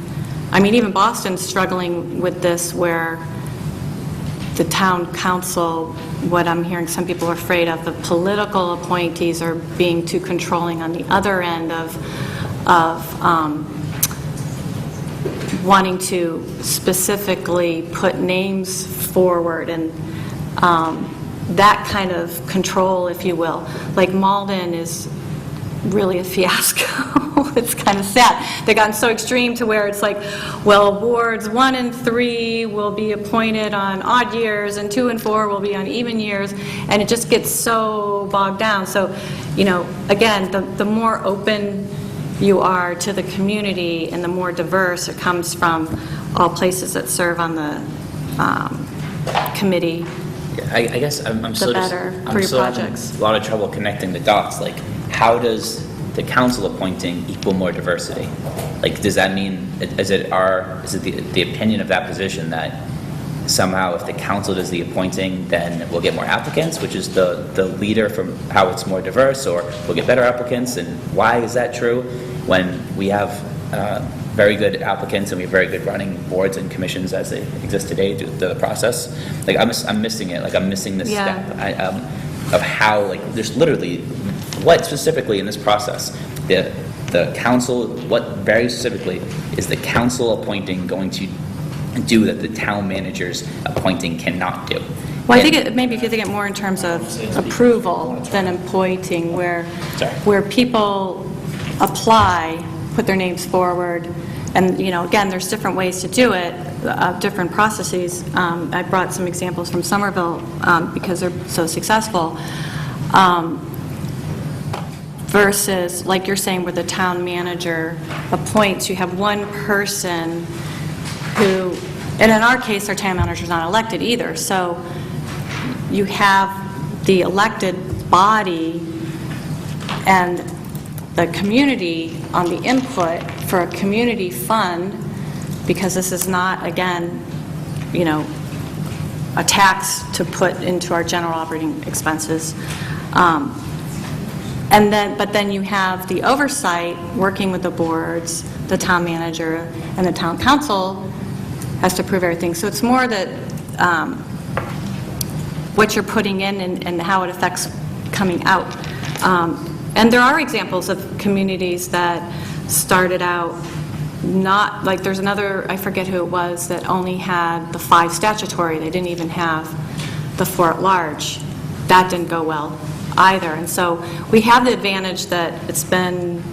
I mean, even Boston's struggling with this, where the town council, what I'm hearing some people are afraid of, the political appointees are being too controlling on the other end of wanting to specifically put names forward, and that kind of control, if you will. Like Malden is really a fiasco. It's kind of sad. They've gotten so extreme to where it's like, well, wards 1 and 3 will be appointed on odd years, and 2 and 4 will be on even years, and it just gets so bogged down. So, again, the more open you are to the community and the more diverse it comes from all places that serve on the committee, I guess I'm still just, better for I'm your still projects. having a lot of trouble connecting the dots. Like, how does the council appointing equal more diversity? Like, does that mean, is it the opinion of that position that somehow if the council does the appointing, then we'll get more applicants, which is the leader from how it's more diverse, or we'll get better applicants, and why is that true when we have very good applicants and we have very good running boards and commissions as they exist today through the process? Like, I'm missing it. Like, I'm missing this Yeah. step of how, like, there's literally, what specifically in this process, the council, what very specifically is the council appointing going to do that the town manager's appointing cannot do? Well, I think maybe if you think it more in terms of approval than appointing, where people apply, put their names forward, and, again, there's different ways to do it, different processes. I brought some examples from Somerville because they're so successful. Versus, like you're saying, where the town manager appoints, you have one person who, and in our case, our town manager's not elected either, so you have the elected body and the community on the input for a community fund, because this is not, again, a tax to put into our general operating expenses. But then you have the oversight, working with the boards, the town manager, and the town council has to approve everything. So it's more that what you're putting in and how it affects coming out. And there are examples of communities that started out not, like there's another, I forget who it was, that only had the 5 statutory. They didn't even have the 4 at large. That didn't go well either. And so we have the advantage that it's been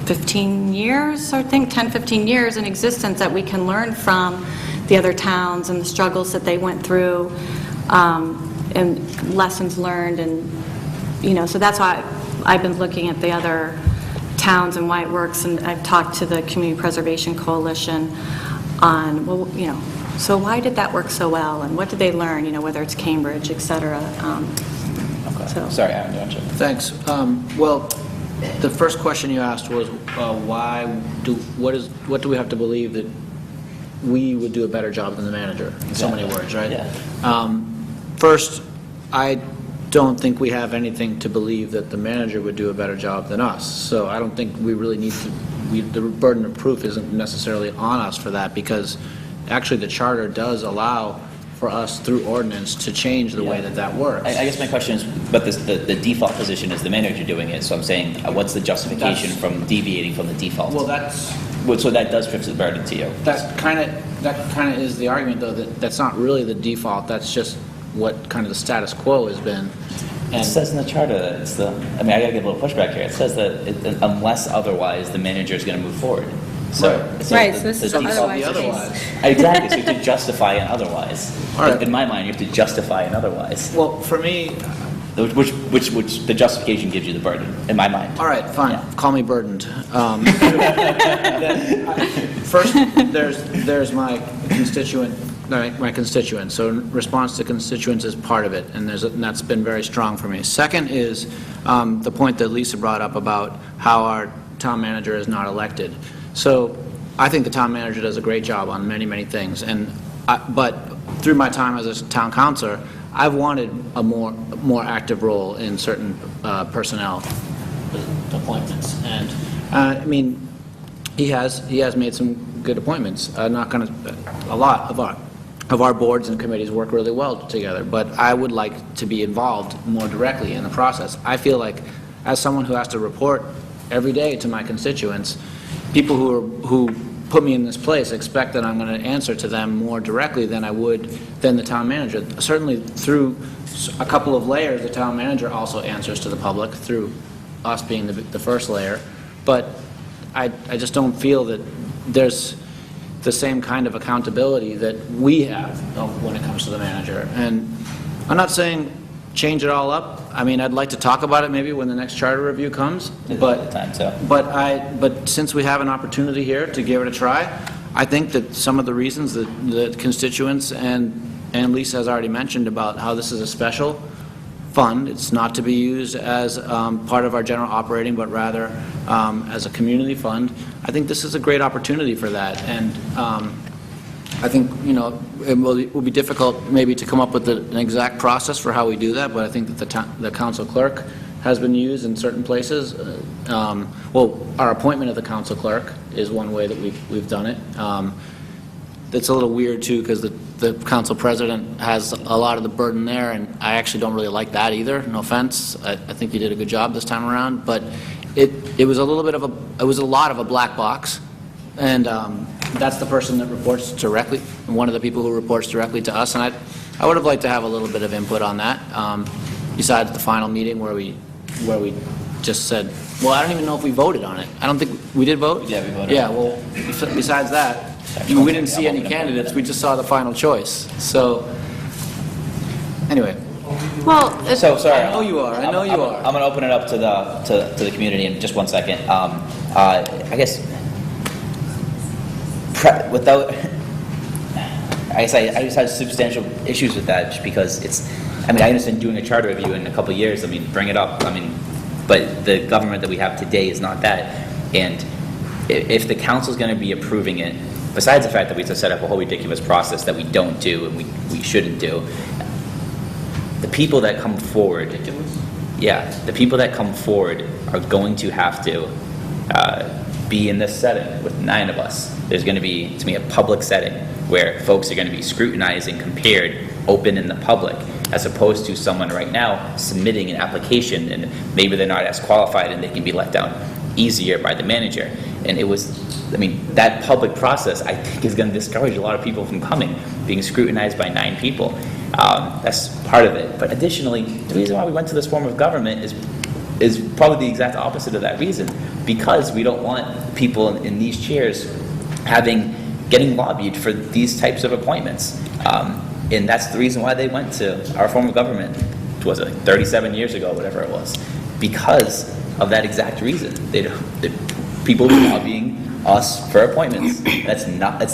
15 years, I think, 10, 15 years in existence, that we can learn from the other towns and the struggles that they went through, and lessons learned. And, so that's why I've been looking at the other towns and why it works, and I've talked to the Community Preservation Coalition on, well, so why did that work so well, and what did they learn, whether it's Cambridge, et cetera. Okay. So. Sorry, Aaron, you want to jump in? Thanks. Well, the first question you asked was what do we have to believe that we would do a better job than the manager, in so many words, right? Yeah. First, I don't think we have anything to believe that the manager would do a better job than us. So I don't think we really need to, the burden of proof isn't necessarily on us for that, because actually the charter does allow for us through ordinance to change the way that works. I guess my question is, but the default position is the manager doing it, so I'm saying, what's the justification from deviating from the default? Well, that's... So that does shift the burden to you? That kind of is the argument, though, that's not really the default. That's just what kind of the status quo has been. And it says in the charter that it's I gotta give a little pushback here. It says that unless otherwise, the manager is going to move forward. So, Right, so this is default- otherwise. Exactly, so you have to justify an otherwise. All right. In my mind, you have to justify an otherwise. Well, for me, Which the justification gives you the burden, in my mind. all right, fine. Yeah. Call me burdened. First, there's my constituent. So response to constituents is part of it, and that's been very strong for me. Second is the point that Lisa brought up about how our town manager is not elected. So I think the town manager does a great job on many, many things, but through my time as a town councilor, I've wanted a more active role in certain personnel appointments, and I mean, he has made some good appointments. A lot of our boards and committees work really well together, but I would like to be involved more directly in the process. I feel like, as someone who has to report every day to my constituents, people who put me in this place expect that I'm going to answer to them more directly than the town manager. Certainly through a couple of layers, the town manager also answers to the public through us being the first layer, but I just don't feel that there's the same kind of accountability that we have when it comes to the manager. And I'm not saying change it all up. I mean, I'd like to talk about it maybe when the next charter review comes, but since we have an opportunity here to give it a try, I think that some of the reasons that the constituents and Lisa has already mentioned about how this is a special fund, it's not to be used as part of our general operating, but rather as a community fund, I think this is a great opportunity for that. And I think, it will be difficult maybe to come up with an exact process for how we do that, but I think that the council clerk has been used in certain places. Our appointment of the council clerk is one way that we've done it. It's a little weird, too, because the council president has a lot of the burden there, and I actually don't really like that either, no offense. I think you did a good job this time around, but it was a little bit of it was a lot of a black box, and that's the person that reports directly, one of the people who reports directly to us, and I would have liked to have a little bit of input on that, besides the final meeting where we just said, well, I don't even know if we voted on it. I don't think, we did vote? Yeah, we voted. Yeah, well, besides that, we didn't see any candidates, we just saw the final choice. So, anyway. Well, So, sorry. I know you are. I'm going to open it up to the community in just 1 second. I guess, I just had substantial issues with that, just because I understand doing a charter review in a couple of years, bring it up, but the government that we have today is not that. And if the council's going to be approving it, besides the fact that we have to set up a whole ridiculous process that we don't do and we shouldn't do, the people that come forward, the people that come forward are going to have to be in this setting with 9 of us. There's going to be a public setting where folks are going to be scrutinized and compared open in the public, as opposed to someone right now submitting an application and maybe they're not as qualified and they can be let down easier by the manager. And that public process, I think, is going to discourage a lot of people from coming, being scrutinized by 9 people. That's part of it. But additionally, the reason why we went to this form of government is probably the exact opposite of that reason, because we don't want people in these chairs getting lobbied for these types of appointments. And that's the reason why they went to our form of government, was it 37 years ago, whatever it was, because of that exact reason. People were lobbying us for appointments. That's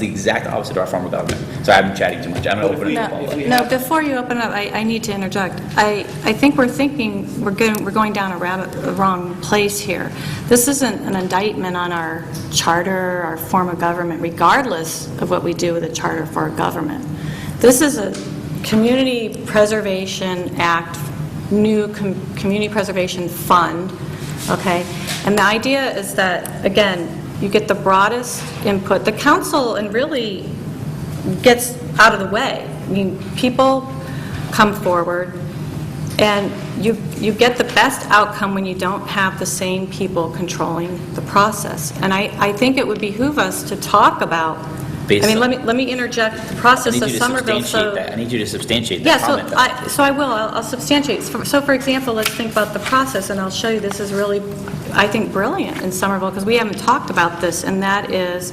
the exact opposite of our form of government. So I've been chatting too much. I'm going to open it up. No, before you open up, I need to interject. I think we're thinking we're going down a wrong place here. This isn't an indictment on our charter, our form of government, regardless of what we do with a charter for our government. This is a Community Preservation Act, new Community Preservation Fund, okay? And the idea is that, again, you get the broadest input. The council really gets out of the way. People come forward, and you get the best outcome when you don't have the same people controlling the process. And I think it would behoove us to talk about. Let me interject the process of Somerville. I need you to substantiate that comment. I will. I'll substantiate. So, for example, let's think about the process, and I'll show you this is really, I think, brilliant in Somerville, because we haven't talked about this, and that is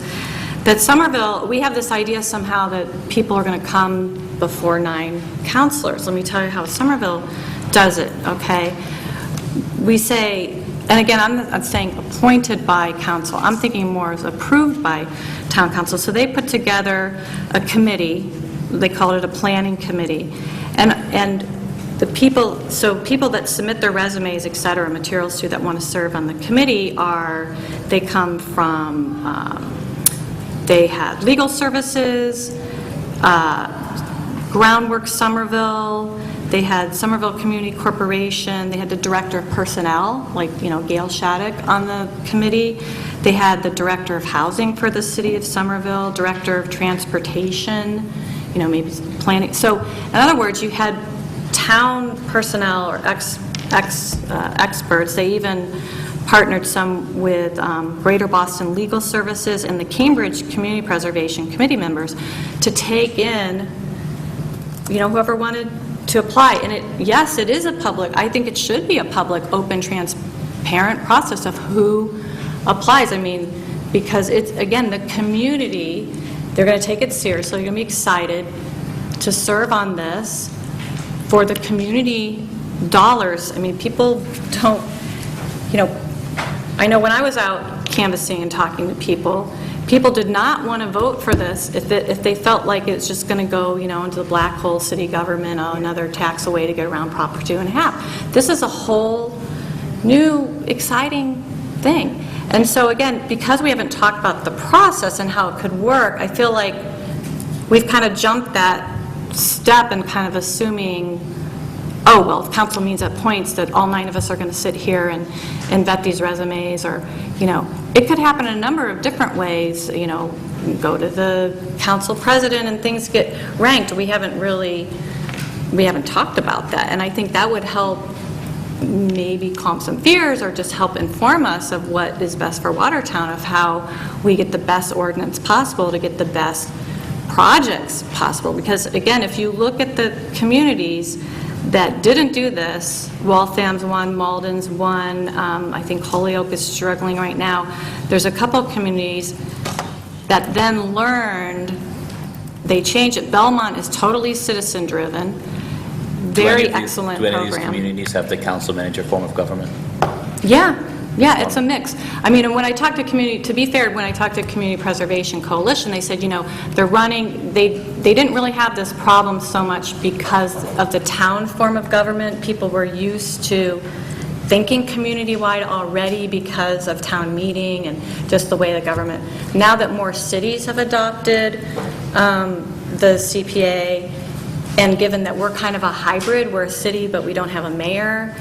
that Somerville, we have this idea somehow that people are going to come before 9 councilors. Let me tell you how Somerville does it, okay? We say, and again, I'm not saying appointed by council. I'm thinking more as approved by town council. So they put together a committee. They call it a planning committee. And the people that submit their resumes, et cetera, materials to that want to serve on the committee they come from, they had legal services, Groundwork Somerville, they had Somerville Community Corporation, they had the Director of Personnel, like, Gail Shattuck on the committee. They had the Director of Housing for the City of Somerville, Director of Transportation, maybe planning. So, in other words, you had town personnel or experts. They even partnered some with Greater Boston Legal Services and the Cambridge Community Preservation Committee members to take in, whoever wanted to apply. And yes, it is I think it should be a public, open, transparent process of who applies. Because it's, again, the community, they're going to take it seriously, they're going to be excited to serve on this for the community dollars. People don't, I know when I was out canvassing and talking to people did not want to vote for this if they felt like it's just going to go, into the black hole city government, another tax away to get around Prop 2.5. This is a whole new, exciting thing. And so, again, because we haven't talked about the process and how it could work, I feel like we've kind of jumped that step and kind of assuming, oh, well, if council means at points that all 9 of us are going to sit here and vet these resumes, or, it could happen in a number of different ways, go to the council president and things get ranked. We haven't talked about that, and I think that would help maybe calm some fears or just help inform us of what is best for Watertown, of how we get the best ordinance possible to get the best projects possible. Because again, if you look at the communities that didn't do this, Waltham's one, Malden's one, I think Holyoke is struggling right now. There's a couple of communities that then learned, they changed it. Belmont is totally citizen-driven, very excellent Do any of these program. communities have the council manager form of government? Yeah, it's a mix. I mean, and when I talked to community, to be fair, when I talked to Community Preservation Coalition, they said, they're running, they didn't really have this problem so much because of the town form of government. People were used to thinking community-wide already because of town meeting and just the way the government. Now that more cities have adopted the CPA, and given that we're kind of a hybrid, we're a city but we don't have a mayor,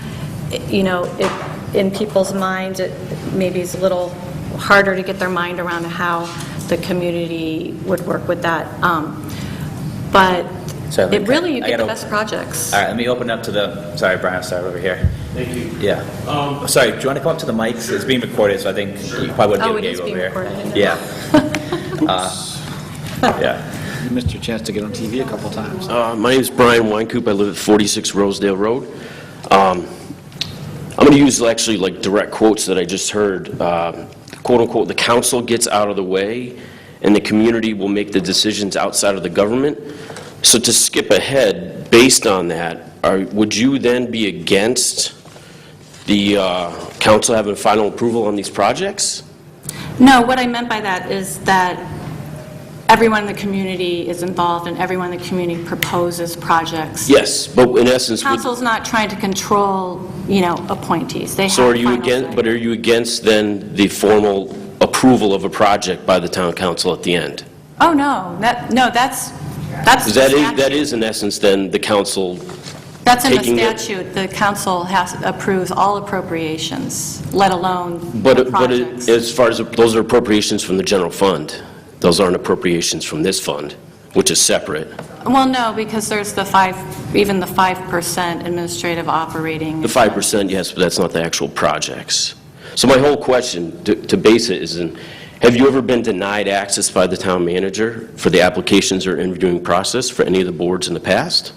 in people's minds, it maybe is a little harder to get their mind around how the community would work with that. But So it really, you I get the gotta- best projects. All right, let me open up to sorry, Brian, I'll start over here. Thank you. Yeah. Sorry, do you want to come up to the mics? It's being recorded, so I think you probably Oh, wouldn't it be is able to being hear over recorded. here. Yeah. Yeah. You missed your chance to get on TV a couple times. My name is Brian Weinkoop. I live at 46 Rosedale Road. I'm going to use actually like direct quotes that I just heard. Quote unquote, the council gets out of the way and the community will make the decisions outside of the government. So to skip ahead, based on that, would you then be against the council having final approval on these projects? No, what I meant by that is that everyone in the community is involved and everyone in the community proposes projects. Yes, but in essence, Council's not trying to control, appointees. They have so are you final against? say. But are you against then the formal approval of a project by the town council at the end? Oh, no, that's Because the that statute. is in essence then the council. That's in the taking it- statute. The council approves all appropriations, let alone the But projects. as far as those are appropriations from the general fund, those aren't appropriations from this fund, which is separate. Well, no, because there's even the 5% administrative operating. The 5%, yes, but that's not the actual projects. So my whole question to base it is, have you ever been denied access by the town manager for the applications or interviewing process for any of the boards in the past?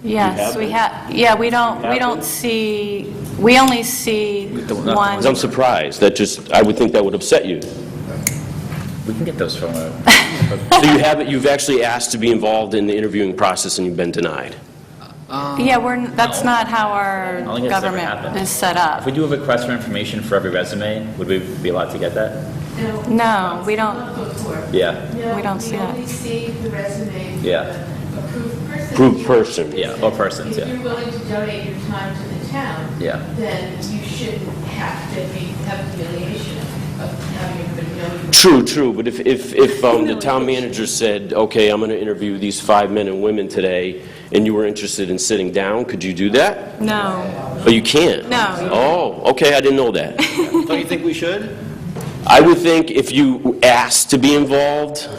Yes, we have, we don't see, we only see one. Because I'm surprised. I would think that would upset you. We can get those from So you've actually asked to be involved in the interviewing process and you've been denied? Yeah, that's not how our I don't think that's ever government happened. is set up. If we do a request for information for every resume, would we be allowed to get that? No, we don't, Yeah. We don't see that. We only see the resume of Yeah. the approved person. Approved person. Yeah, or persons, If yeah. you're willing to donate your time to the town, Yeah. then you shouldn't have to have humiliation of having everybody know you. True, but if the town manager said, okay, I'm going to interview these 5 men and women today, and you were interested in sitting down, could you do that? no. Oh, you can't? No. Oh, okay, I didn't know that. Don't you think we should? I would think if you asked to be involved,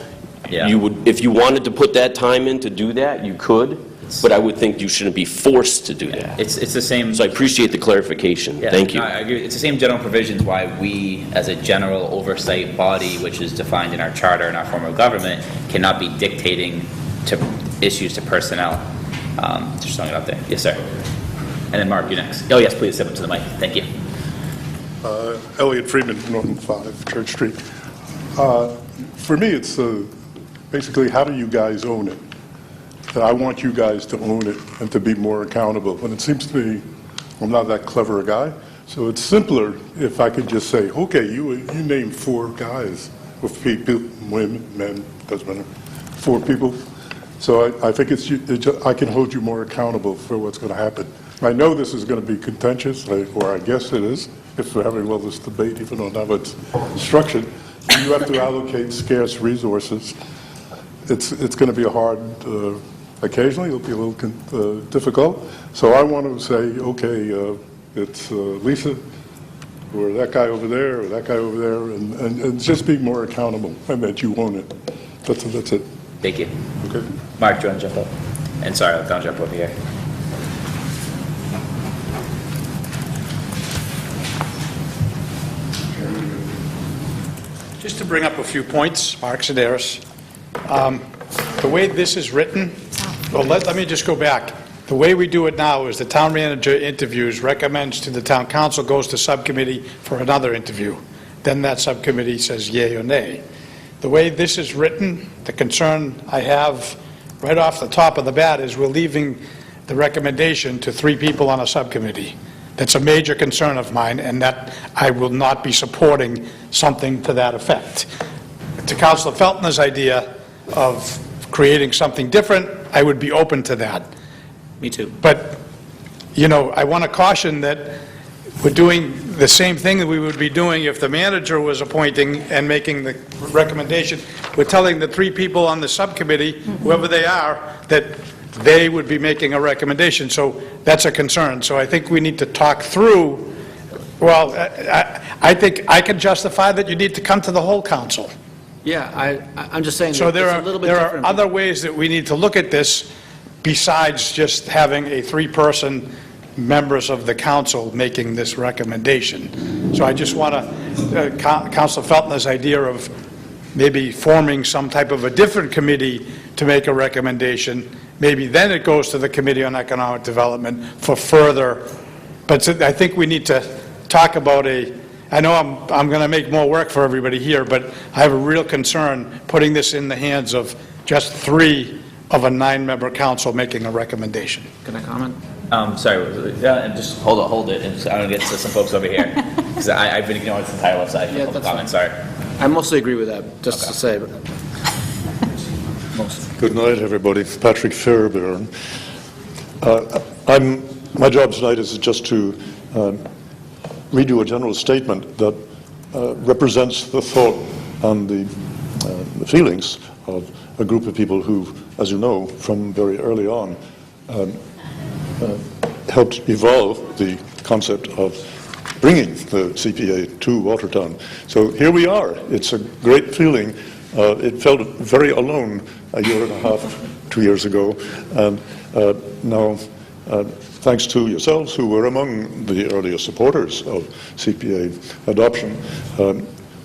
Yeah. you would, if you wanted to put that time in to do that, you could, but I would think you shouldn't be forced to do that. It's the same. So I appreciate the clarification. Yeah, Thank you. no, I agree. It's the same general provisions why we, as a general oversight body, which is defined in our charter and our form of government, cannot be dictating to issues to personnel. Just throwing it out there. Yes, sir. And then Mark, you next. Oh, yes, please step up to the mic. Thank you. Elliot Friedman, Norton 5, Church Street. For me, it's basically, how do you guys own it? That I want you guys to own it and to be more accountable. And it seems to me, I'm not that clever a guy, so it's simpler if I could just say, okay, you name 4 guys, or people, women, men, doesn't matter, 4 people. So I think I can hold you more accountable for what's going to happen. I know this is going to be contentious, or I guess it is, if we're having this debate, even on how it's structured. You have to allocate scarce resources. it's going to be hard, occasionally it'll be a little difficult. So I want to say, okay, it's Lisa, or that guy over there, or that guy over there, and just be more accountable, and that you own it. That's it. Thank you. Okay? Mark, do you want to jump up? And sorry, I'll jump over here. Just to bring up a few points, Mark Sedaris. The way this is written, well, let me just go back. The way we do it now is the town manager interviews, recommends to the town council, goes to subcommittee for another interview. Then that subcommittee says yay or nay. The way this is written, the concern I have right off the top of the bat is we're leaving the recommendation to 3 people on a subcommittee. That's a major concern of mine, and that I will not be supporting something to that effect. To Councilor Feltner's idea of creating something different, I would be open to that. Me too. But, you know, I want to caution that we're doing the same thing that we would be doing if the manager was appointing and making the recommendation. We're telling the 3 people on the subcommittee, whoever they are, that they would be making a recommendation. So that's a concern. So I think we need to talk through, well, I think I can justify that you need to come to the whole council. Yeah, I'm just saying So that it's a little bit there different. are other ways that we need to look at this besides just having a 3-person members of the council making this recommendation. So I just want to, Councilor Feltner's idea of maybe forming some type of a different committee to make a recommendation, maybe then it goes to the Committee on Economic Development for further, but I think we need to talk about I know I'm going to make more work for everybody here, but I have a real concern putting this in the hands of just 3 of a 9-member council making a recommendation. Can I comment? Sorry, just hold it, and I'm going to get to some folks over here, because I've been ignoring this entire left side for public comment, sorry. I mostly agree with that, just to say. But Good night, everybody. Patrick Fairbairn. My job tonight is just to read you a general statement that represents the thought and the feelings of a group of people who, as you know, from very early on, helped evolve the concept of bringing the CPA to Watertown. So here we are. It's a great feeling. It felt very alone a year and a half, 2 years ago, and now, thanks to yourselves, who were among the earliest supporters of CPA adoption,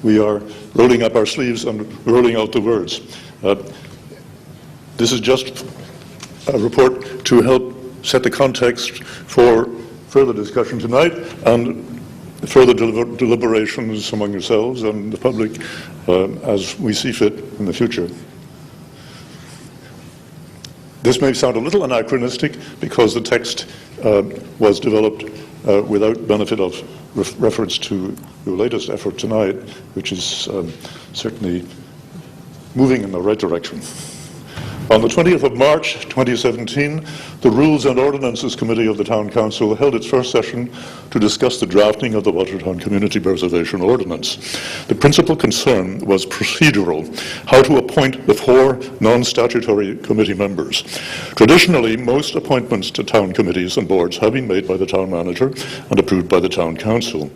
we are rolling up our sleeves and rolling out the words. This is just a report to help set the context for further discussion tonight and further deliberations among yourselves and the public as we see fit in the future. This may sound a little anachronistic because the text was developed without benefit of reference to your latest effort tonight, which is certainly moving in the right direction. On the 20th of March 2017, the Rules and Ordinances Committee of the Town Council held its first session to discuss the drafting of the Watertown Community Preservation Ordinance. The principal concern was procedural, how to appoint the 4 non-statutory committee members. Traditionally, most appointments to town committees and boards have been made by the town manager and approved by the Town Council.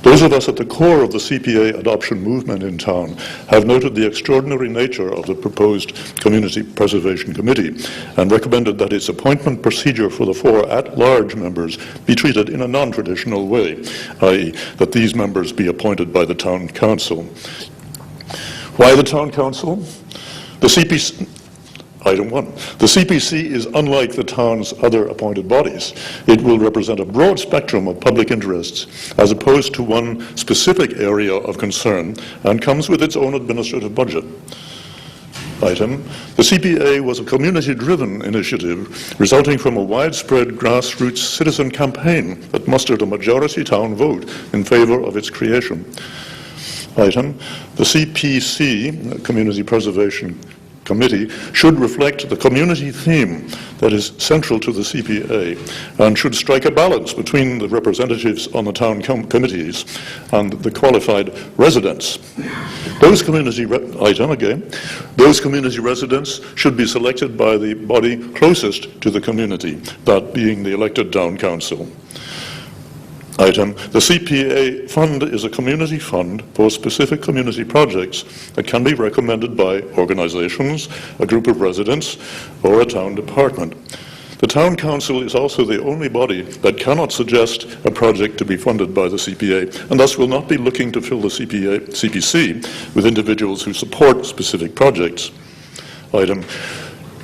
Those of us at the core of the CPA adoption movement in town have noted the extraordinary nature of the proposed Community Preservation Committee and recommended that its appointment procedure for the 4 at-large members be treated in a non-traditional way, i.e. that these members be appointed by the Town Council. Why the Town Council? The CPC... Item 1. The CPC is unlike the town's other appointed bodies. It will represent a broad spectrum of public interests as opposed to one specific area of concern and comes with its own administrative budget. Item. The CPA was a community-driven initiative resulting from a widespread grassroots citizen campaign that mustered a majority town vote in favor of its creation. Item. The CPC, Community Preservation committee should reflect the community theme that is central to the CPA and should strike a balance between the representatives on the town committees and the qualified residents. Those community those community residents should be selected by the body closest to the community, that being the elected town council. Item, the CPA fund is a community fund for specific community projects that can be recommended by organizations, a group of residents, or a town department. The town council is also the only body that cannot suggest a project to be funded by the CPA, and thus will not be looking to fill the CPC with individuals who support specific projects. Item,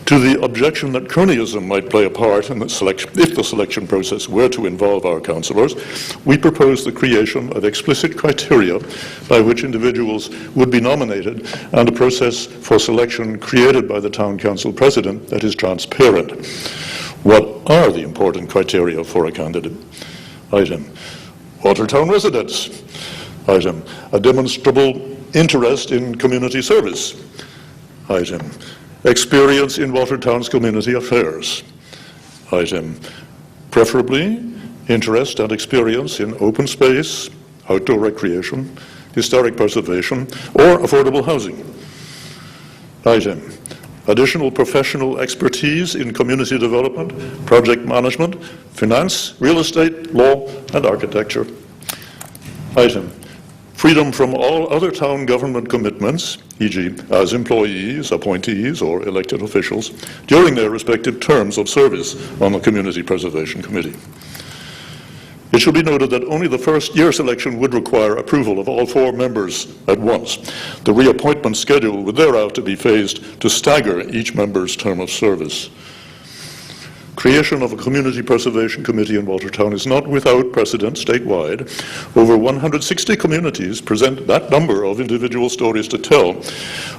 to the objection that cronyism might play a part in the selection, if the selection process were to involve our councillors, we propose the creation of explicit criteria by which individuals would be nominated and a process for selection created by the town council president that is transparent. What are the important criteria for a candidate? Item, Watertown residents. Item, a demonstrable interest in community service. Item, experience in Watertown's community affairs. Item, preferably interest and experience in open space, outdoor recreation, historic preservation, or affordable housing. Item, additional professional expertise in community development, project management, finance, real estate, law, and architecture. Item, freedom from all other town government commitments, e.g. as employees, appointees, or elected officials, during their respective terms of service on the Community Preservation Committee. It should be noted that only the first year selection would require approval of all 4 members at once. The reappointment schedule would thereafter be phased to stagger each member's term of service. Creation of a Community Preservation Committee in Watertown is not without precedent statewide. Over 160 communities present that number of individual stories to tell.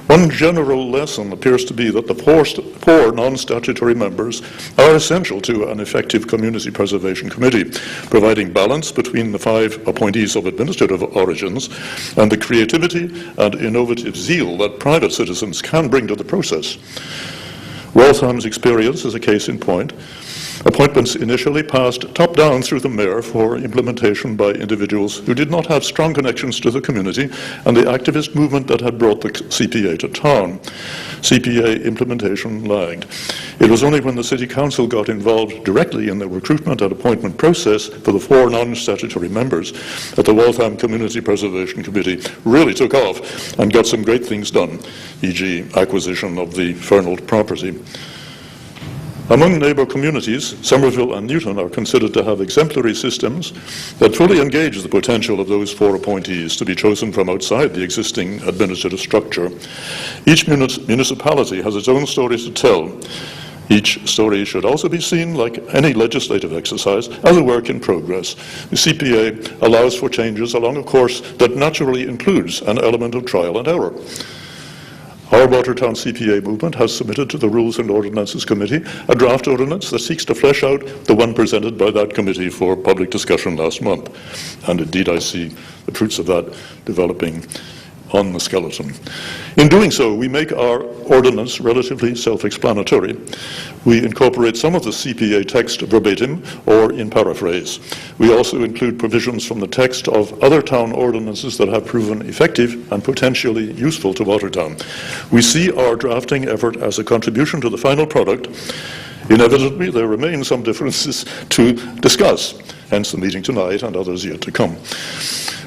One general lesson appears to be that the 4 non-statutory members are essential to an effective Community Preservation Committee, providing balance between the 5 appointees of administrative origins and the creativity and innovative zeal that private citizens can bring to the process. Waltham's experience is a case in point. Appointments initially passed top-down through the mayor for implementation by individuals who did not have strong connections to the community and the activist movement that had brought the CPA to town. CPA implementation lagged. It was only when the City Council got involved directly in the recruitment and appointment process for the 4 non-statutory members that the Waltham Community Preservation Committee really took off and got some great things done, e.g. acquisition of the Fernald property. Among neighbour communities, Somerville and Newton are considered to have exemplary systems that fully engage the potential of those 4 appointees to be chosen from outside the existing administrative structure. Each municipality has its own stories to tell. Each story should also be seen, like any legislative exercise, as a work in progress. The CPA allows for changes along a course that naturally includes an element of trial and error. Our Watertown CPA movement has submitted to the Rules and Ordinances Committee a draft ordinance that seeks to flesh out the one presented by that committee for public discussion last month. And indeed, I see the fruits of that developing on the skeleton. In doing so, we make our ordinance relatively self-explanatory. We incorporate some of the CPA text verbatim or in paraphrase. We also include provisions from the text of other town ordinances that have proven effective and potentially useful to Watertown. We see our drafting effort as a contribution to the final product. Inevitably, there remain some differences to discuss, hence the meeting tonight and others yet to come.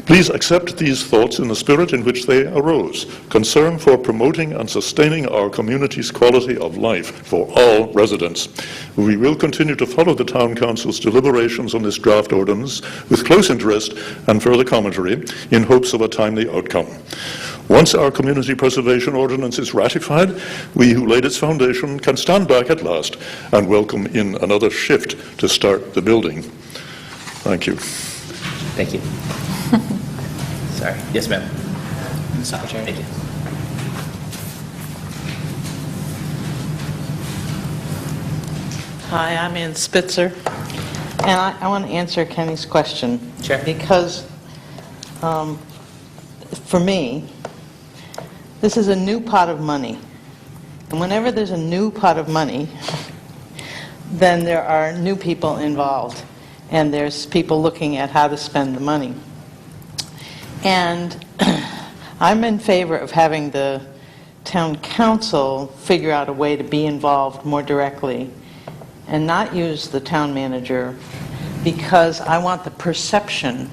Please accept these thoughts in the spirit in which they arose. Concern for promoting and sustaining our community's quality of life for all residents. We will continue to follow the Town Council's deliberations on this draft ordinance with close interest and further commentary in hopes of a timely outcome. Once our Community Preservation Ordinance is ratified, we who laid its foundation can stand back at last and welcome in another shift to start the building. Thank you. Thank you. Sorry. Yes, ma'am. Secretary. Thank you. Hi, I'm Ann Spitzer, and I want to answer Kenny's question. Sure. Because for me, this is a new pot of money. And whenever there's a new pot of money, then there are new people involved, and there's people looking at how to spend the money. And I'm in favor of having the town council figure out a way to be involved more directly and not use the town manager, because I want the perception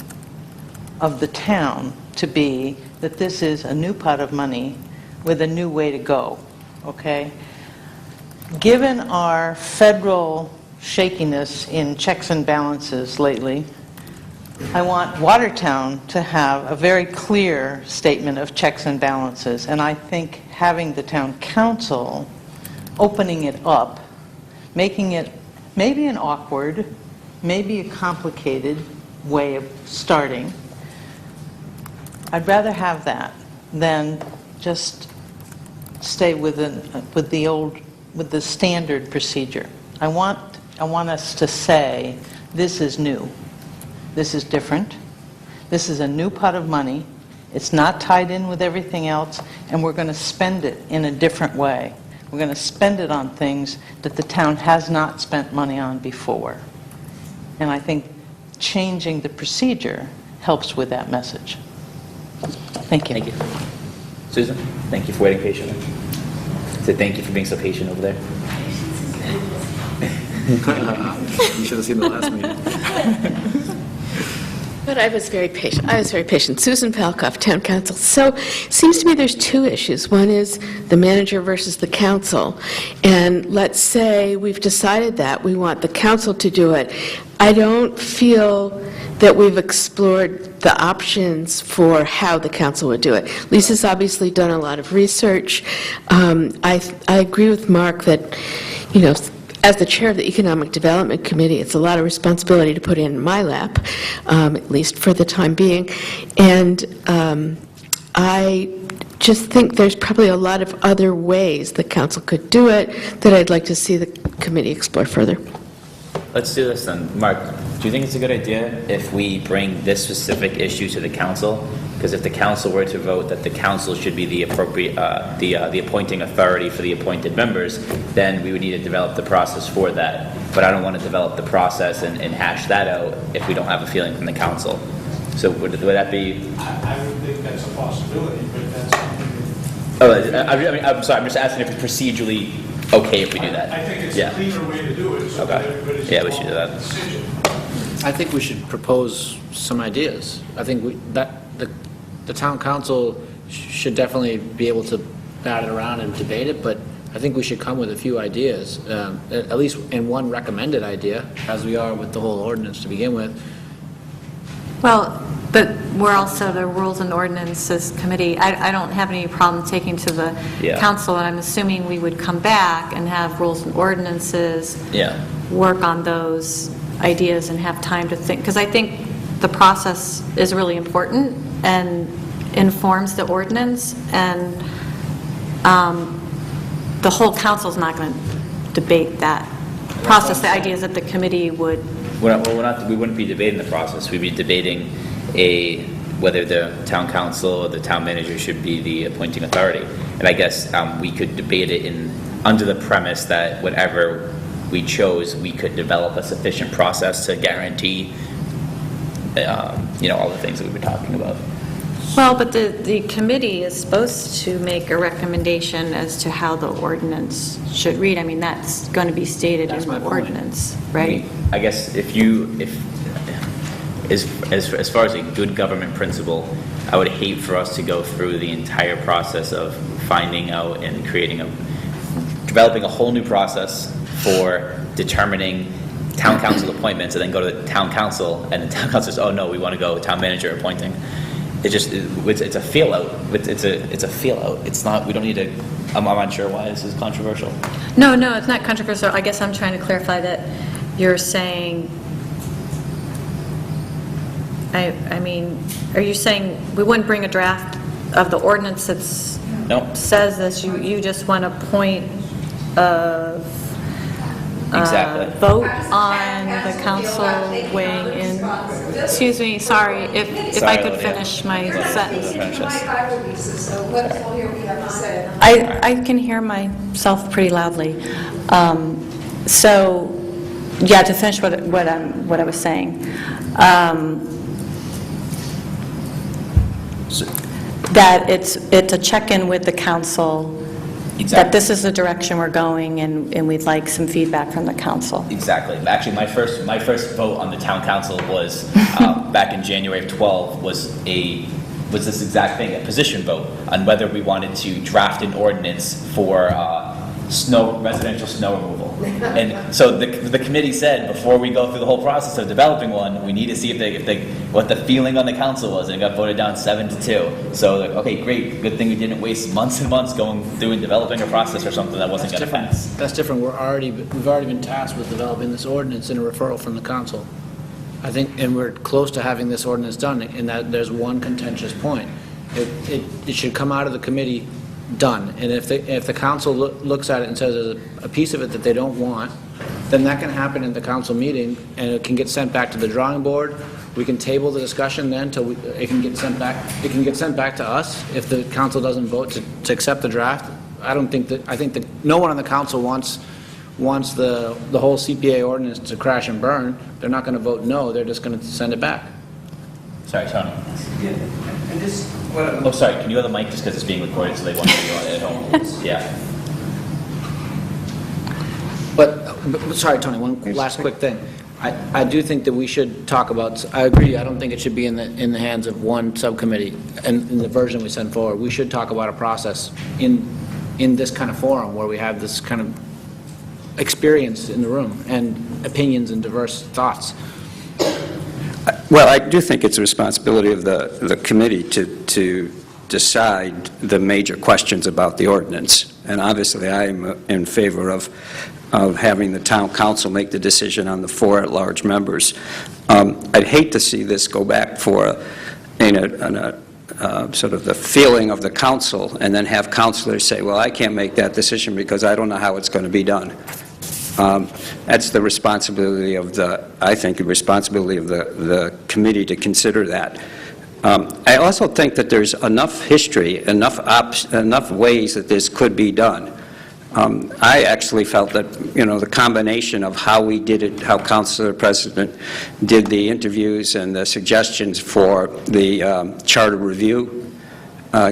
of the town to be that this is a new pot of money with a new way to go, okay? Given our federal shakiness in checks and balances lately, I want Watertown to have a very clear statement of checks and balances, and I think having the town council opening it up, making it maybe an awkward, maybe a complicated way of starting, I'd rather have that than just stay with the standard procedure. I want us to say, this is new, this is different, this is a new pot of money, it's not tied in with everything else, and we're going to spend it in a different way. We're going to spend it on things that the town has not spent money on before. And I think changing the procedure helps with that message. Thank you. Thank you. Susan, thank you for waiting patiently. So thank you for being so patient over there. You should have seen the last meeting. But I was very patient. Susan Palkoff, Town Council. So it seems to me there's two issues. One is the manager versus the council. And let's say we've decided that we want the council to do it. I don't feel that we've explored the options for how the council would do it. Lisa's obviously done a lot of research. I agree with Mark that, as the chair of the Economic Development Committee, it's a lot of responsibility to put in my lap, at least for the time being. And I just think there's probably a lot of other ways the council could do it that I'd like to see the committee explore further. Let's do this then. Mark, do you think it's a good idea if we bring this specific issue to the council? Because if the council were to vote that the council should be the appropriate, the appointing authority for the appointed members, then we would need to develop the process for that. But I don't want to develop the process and hash that out if we don't have a feeling from the council. So would that be? I would think that's a possibility, but that's something. I'm sorry, I'm just asking if it's procedurally okay if we do that. I think it's Yeah. a cleaner way to do it, so that Okay. everybody's Yeah, we should do involved in that. the decision. I think we should propose some ideas. I think the town council should definitely be able to bat it around and debate it, but I think we should come with a few ideas, at least in one recommended idea, as we are with the whole ordinance to begin with. Well, but we're also the Rules and Ordinances Committee. I don't have any problem taking to the Yeah. council, and I'm assuming we would come back and have Rules and Ordinances, Yeah. work on those ideas and have time to think, because I think the process is really important and informs the ordinance, and the whole council's not going to debate that process. The idea is that the committee would. We wouldn't be debating the process. We'd be debating whether the town council or the town manager should be the appointing authority. And I guess we could debate it under the premise that whatever we chose, we could develop a sufficient process to guarantee, all the things that we've been talking about. Well, but the committee is supposed to make a recommendation as to how the ordinance should read. I mean, that's going to be stated in the ordinance, right? I guess as far as a good government principle, I would hate for us to go through the entire process of finding out and developing a whole new process for determining town council appointments, and then go to the town council, and the town council says, oh no, we want to go town manager appointing. It's a feel out. It's a feel out. It's not, we don't need to, I'm unsure why this is controversial. No, it's not controversial. I guess I'm trying to clarify that you're saying, I mean, are you saying we wouldn't bring a draft of the ordinance that No. says this, you just want a point of Exactly. vote on the council weighing in. Excuse me, sorry, if I could finish my sentence. I will, Lisa, so let's all hear what you have to say. I can hear myself pretty loudly. So, yeah, to finish what I was saying, that it's a check-in with the council, Exactly. that this is the direction we're going, and we'd like some feedback from the council. Exactly. Actually, my first vote on the town council was back in January of 12 was this exact thing, a position vote on whether we wanted to draft an ordinance for residential snow removal. And so the committee said, before we go through the whole process of developing one, we need to see what the feeling on the council was, and it got voted down 7-2. So, okay, great, good thing we didn't waste months and months going through and developing a process for something that wasn't going to pass. That's different. We've already been tasked with developing this ordinance in a referral from the council. I think, and we're close to having this ordinance done, in that there's one contentious point. It should come out of the committee done, and if the council looks at it and says there's a piece of it that they don't want, then that can happen in the council meeting, and it can get sent back to the drawing board. We can table the discussion then till it can get sent back. It can get sent back to us if the council doesn't vote to accept the draft. I think that no one on the council wants the whole CPA ordinance to crash and burn. They're not going to vote no. They're just going to send it back. Sorry, Tony. Yeah, and this, Oh, sorry, can you have the mic just because it's being recorded so they want to be on it at home? Yeah. But sorry, Tony, one last quick thing. I do think that we should talk about, I agree, I don't think it should be in the hands of one subcommittee and in the version we send forward. We should talk about a process in this kind of forum where we have this kind of experience in the room and opinions and diverse thoughts. well, I do think it's a responsibility of the committee to decide the major questions about the ordinance. And obviously, I am in favor of having the town council make the decision on the 4 at-large members. I'd hate to see this go back for sort of the feeling of the council, and then have councilors say, well, I can't make that decision because I don't know how it's going to be done. That's the responsibility of the committee to consider that. I also think that there's enough history, enough ways that this could be done. I actually felt that, the combination of how we did it, how Councilor President did the interviews and the suggestions for the charter review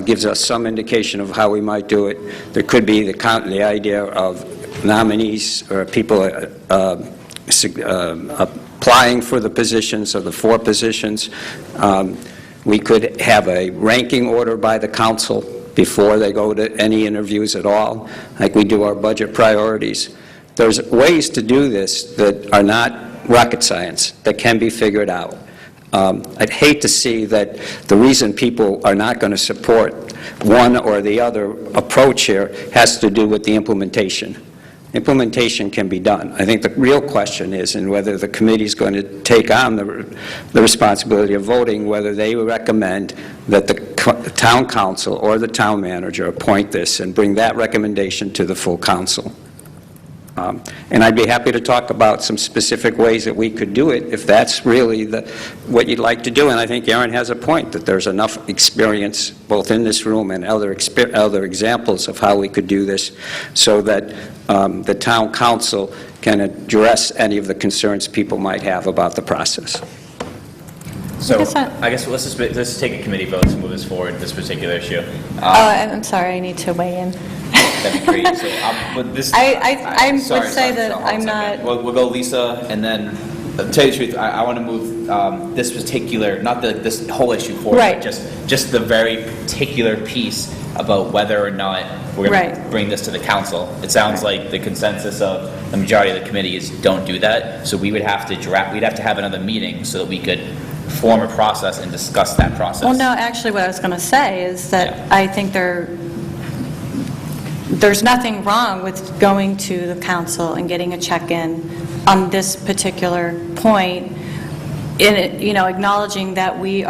gives us some indication of how we might do it. There could be the idea of nominees or people applying for the positions, or the 4 positions. We could have a ranking order by the council before they go to any interviews at all, like we do our budget priorities. There's ways to do this that are not rocket science, that can be figured out. I'd hate to see that the reason people are not going to support one or the other approach here has to do with the implementation. Implementation can be done. I think the real question is in whether the committee is going to take on the responsibility of voting, whether they recommend that the town council or the town manager appoint this and bring that recommendation to the full council. And I'd be happy to talk about some specific ways that we could do it if that's really what you'd like to do. And I think Aaron has a point, that there's enough experience both in this room and other examples of how we could do this so that the town council can address any of the concerns people might have about the process. So I guess let's just take a committee vote to move this forward, this particular issue. I'm sorry, I need to weigh in. That'd be great. So, but this, I would sorry, say that hold on I'm a second. not... We'll go Lisa, and then, to tell you the truth, I want to move this particular, not this whole issue forward, Right. but just the very particular piece about whether or not we're going to bring this to the council. It sounds like the consensus of the majority of the committee is don't do that, so we would have to we'd have to have another meeting so that we could form a process and discuss that process. Well, no, actually, what I was going to say is that I think there's nothing wrong with going to the council and getting a check-in on this particular point, in it, acknowledging that we're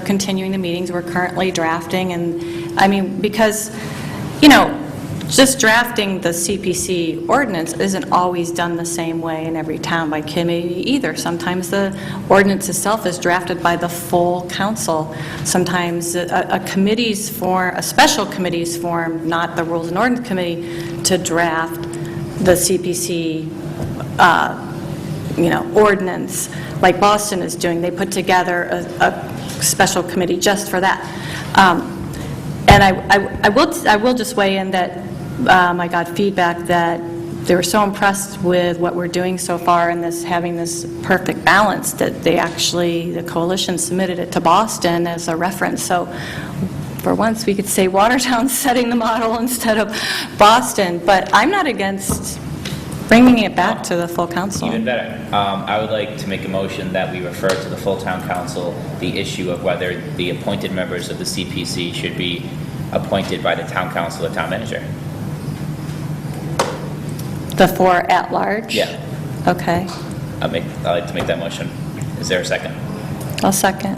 continuing the meetings, we're currently drafting, and I mean, because, just drafting the CPC ordinance isn't always done the same way in every town by committee either. Sometimes the ordinance itself is drafted by the full council. Sometimes a special committee's formed, not the Rules and Ordinance Committee, to draft the CPC, ordinance, like Boston is doing. They put together a special committee just for that. And I will just weigh in that I got feedback that they were so impressed with what we're doing so far in this, having this perfect balance, that the coalition submitted it to Boston as a reference. So for once, we could say Watertown's setting the model instead of Boston. But I'm not against bringing it back to the full council. Even better. I would like to make a motion that we refer to the full town council the issue of whether the appointed members of the CPC should be appointed by the town council or town manager. The 4 at large? Yeah. Okay. I'd like to make that motion. Is there a second? I'll second.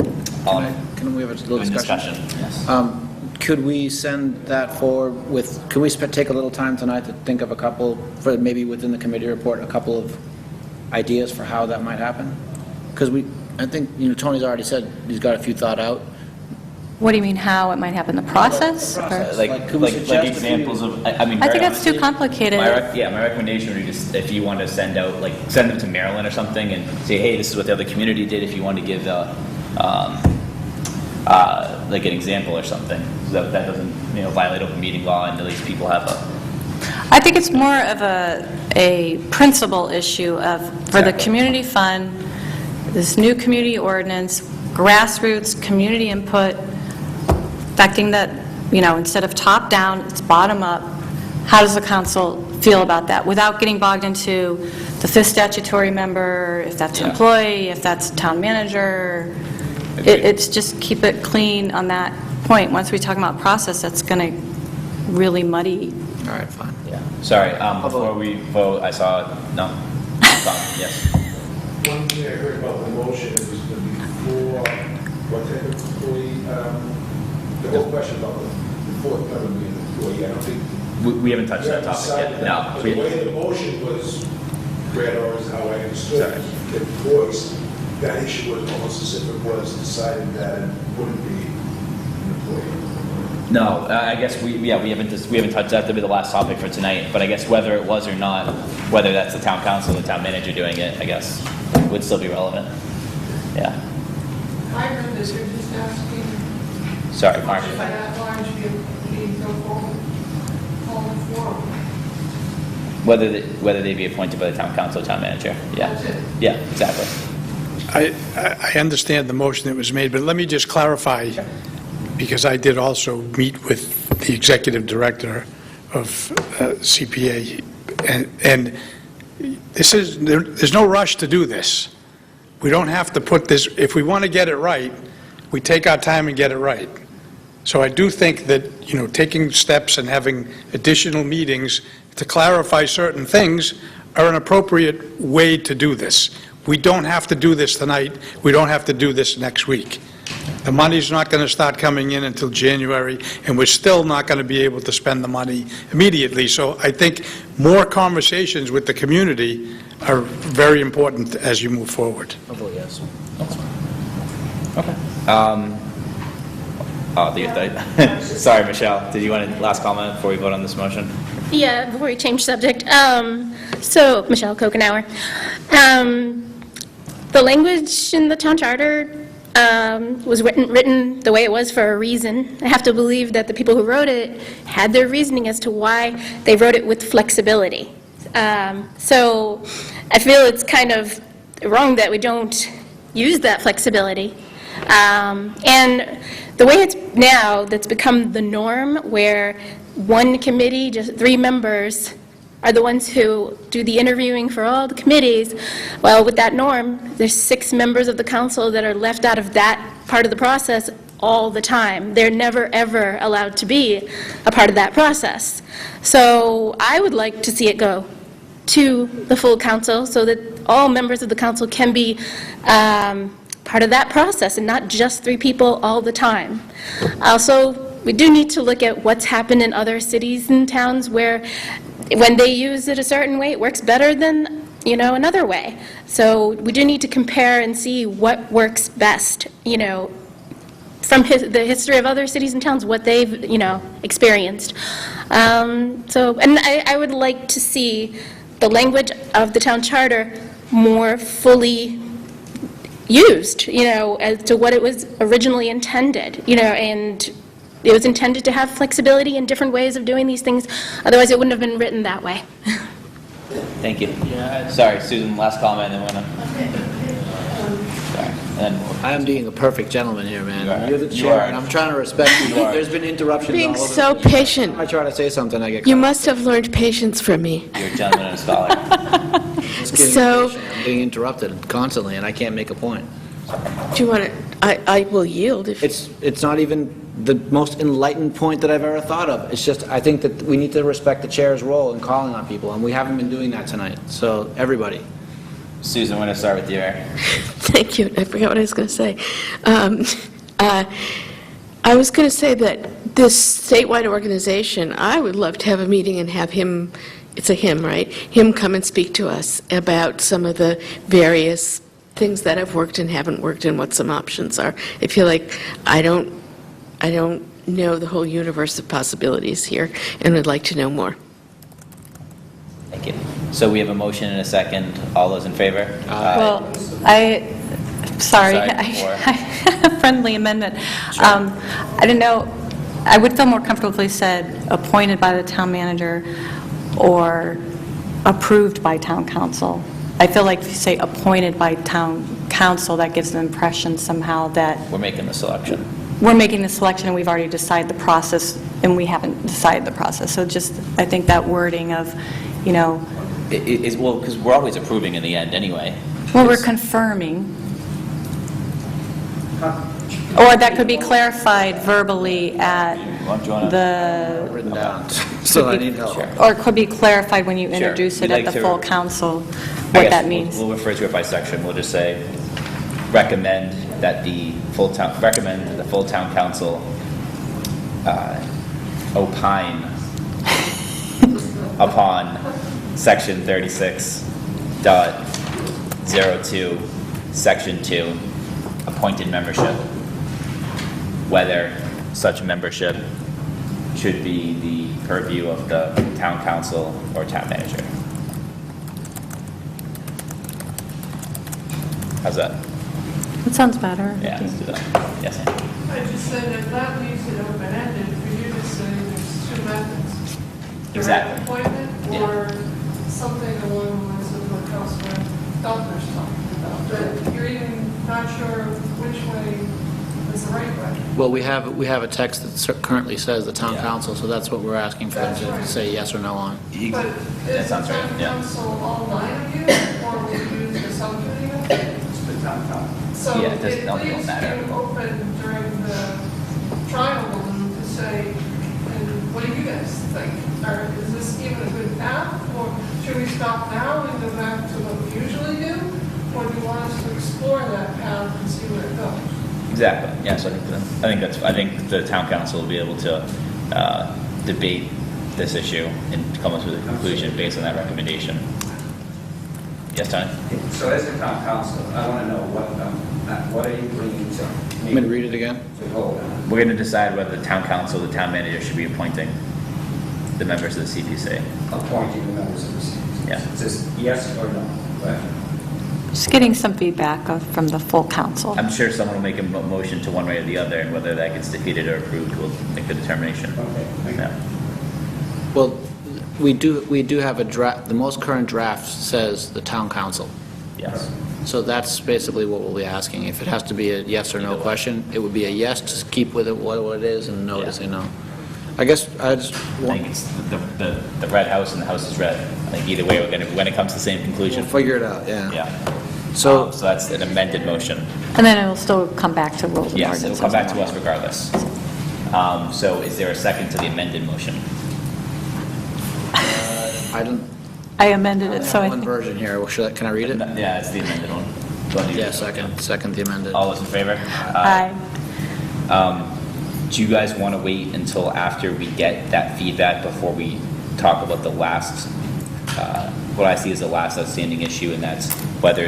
Can we have a little discussion? Yes. Could we send that forward could we take a little time tonight to think of a couple, for maybe within the committee report, a couple of ideas for how that might happen? Because I think, Tony's already said he's got a few thought out. What do you mean, how it might happen? The process? The process. Or- Like Examples of, I mean, I very think that's too honestly, complicated. my recommendation would be just, if you want to send them to Maryland or something and say, hey, this is what the other community did, if you want to give like an example or something, so that doesn't, violate open meeting law, and at least people have I think it's more of a principle issue for the community fund, this new community ordinance, grassroots community input, affecting that, instead of top down, it's bottom up. How does the council feel about that without getting bogged into the 5th statutory member, if that's an employee, if that's town manager? It's just keep it clean on that point. Once we talk about process, that's going to really muddy. All right, fine. Yeah. Sorry, before we vote, I saw, no? Yes. One thing I heard about the motion was going to be for, what type of employee, the whole question about the 4th member being an employee, I don't think. We haven't touched that topic yet. No. But the way the motion was read, or is how I understood it, the voice, that issue was almost as if it was decided that it wouldn't be an employee. No, I guess we haven't touched that. That'll be the last topic for tonight. But I guess whether it was or not, whether that's the town council or the town manager doing it, I guess would still be relevant. Yeah. I heard this, you're just asking. Sorry, Mark. If that at large be go forward. Whether they be appointed by the town council or town manager. Yeah. That's it. Yeah, exactly. I understand the motion that was made, but let me just clarify, because I did also meet with the executive director of CPA, and there's no rush to do this. We don't have to put this, if we want to get it right, we take our time and get it right. So I do think that, taking steps and having additional meetings to clarify certain things are an appropriate way to do this. We don't have to do this tonight. We don't have to do this next week. The money's not going to start coming in until January, and we're still not going to be able to spend the money immediately. So I think more conversations with the community are very important as you move forward. I'll vote yes. Okay. Sorry, Michelle. Did you want a last comment before we vote on this motion? Yeah, before we change subject. So, Michelle Kokenauer. The language in the town charter was written the way it was for a reason. I have to believe that the people who wrote it had their reasoning as to why they wrote it with flexibility. So I feel it's kind of wrong that we don't use that flexibility. And the way it's now, that's become the norm, where one committee, just 3 members, are the ones who do the interviewing for all the committees. Well, with that norm, there's 6 members of the council that are left out of that part of the process all the time. They're never, ever allowed to be a part of that process. So I would like to see it go to the full council so that all members of the council can be part of that process and not just 3 people all the time. I also we do need to look at what's happened in other cities and towns where when they use it a certain way, it works better than, another way. So we do need to compare and see what works best, from the history of other cities and towns, what they've, experienced. And I would like to see the language of the town charter more fully used, as to what it was originally intended, and it was intended to have flexibility and different ways of doing these things. Otherwise, it wouldn't have been written that way. Thank you. Yeah. Sorry, Susan, last comment, and then we're gonna... Sorry. And then I am being a perfect gentleman here, man. You are. You're the You chair, are. and I'm trying to respect you. You are. There's been interruptions Being all over. so patient. I try to say something, I get You cut off. must have learned patience from me. you're a gentleman and a scholar. Just getting So- impatient. I'm being interrupted constantly, and I can't make a point. Do you want to, I will yield if... It's not even the most enlightened point that I've ever thought of. It's just, I think that we need to respect the chair's role in calling on people, and we haven't been doing that tonight. So, everybody. Susan, we're going to start with you. Thank you. I forgot what I was going to say. I was going to say that this statewide organization, I would love to have a meeting and have him, it's a him, right? Him come and speak to us about some of the various things that have worked and haven't worked and what some options are. I feel like I don't know the whole universe of possibilities here and would like to know more. Thank you. So we have a motion and a second. All those in favor? Well, sorry, Sorry, I before. have a friendly amendment. I don't know, I would feel more comfortable if they said appointed by the town manager or approved by town council. I feel like if you say appointed by town council, that gives the impression somehow that We're making the selection. we're making the selection and we've already decided the process, and we haven't decided the process. So just, I think that wording of, Well, because we're always approving in the end anyway. well, we're confirming. Or that could be clarified verbally at Well, do you wanna- the, Written down, so I need help. or it could be clarified when you Sure. introduce it We'd at like the to- full council, I what guess that means. We'll refer to it by section. We'll just say, recommend that the full town council opine upon section 36.02, section 2, appointed membership, whether such membership should be the purview of the town council or town manager. How's that? That sounds better. Yeah, let's do that. Yes, Ann? I just said if that leaves it open-ended, for you to say there's two methods. Exactly. Direct appointment or something along the lines of what Councilman Feltner's talking about. But you're even not sure which way is the right way. Well, we have a text that currently says the town Yeah. council, so that's what we're asking for them That's to right. say yes or no on. But That is the sounds right, town yeah. council all nine of you, or will you use the subcommittee of it? It's the town council. So Yeah, it it doesn't- don't leaves matter. you open during the trial balloon to say, and what do you guys think? Or is this even a good path? Or should we stop now and go back to what we usually do? Or do you want us to explore that path and see where it goes? Exactly, yes, I think the town council will be able to debate this issue and come up with a conclusion based on that recommendation. Yes, Tony? So as the town council, I want to know what are you bringing to Want me to read it again? hold on? We're going to decide whether the town council, the town manager should be appointing the members of the CPC. Appointing the members of the city. Yeah. Is this yes or no? Right. Just getting some feedback from the full council. I'm sure someone will make a motion to one way or the other, and whether that gets defeated or approved, we'll make the determination. Okay, thank you. Yeah. Well, we do have a draft, the most current draft says the town council. Yes. So that's basically what we'll be asking. If it has to be a yes or no question, it would be a yes to keep with it what it is, and no to say no. I guess I just I think it's the red house and the house is red. I think either way, when it comes to the same conclusion. we'll figure it out, yeah. Yeah. So, So that's an amended motion. And then it'll still come back to rules and Yes, ordinances. it'll come back to us regardless. So is there a second to the amended motion? I don't, I amended it, so I one think, version here. Can I read it? Yeah, it's the amended one. Do you want to do Yeah, it? second the amended. All those in favor? aye. do you guys want to wait until after we get that feedback before we talk about the last, what I see as the last outstanding issue, and that's whether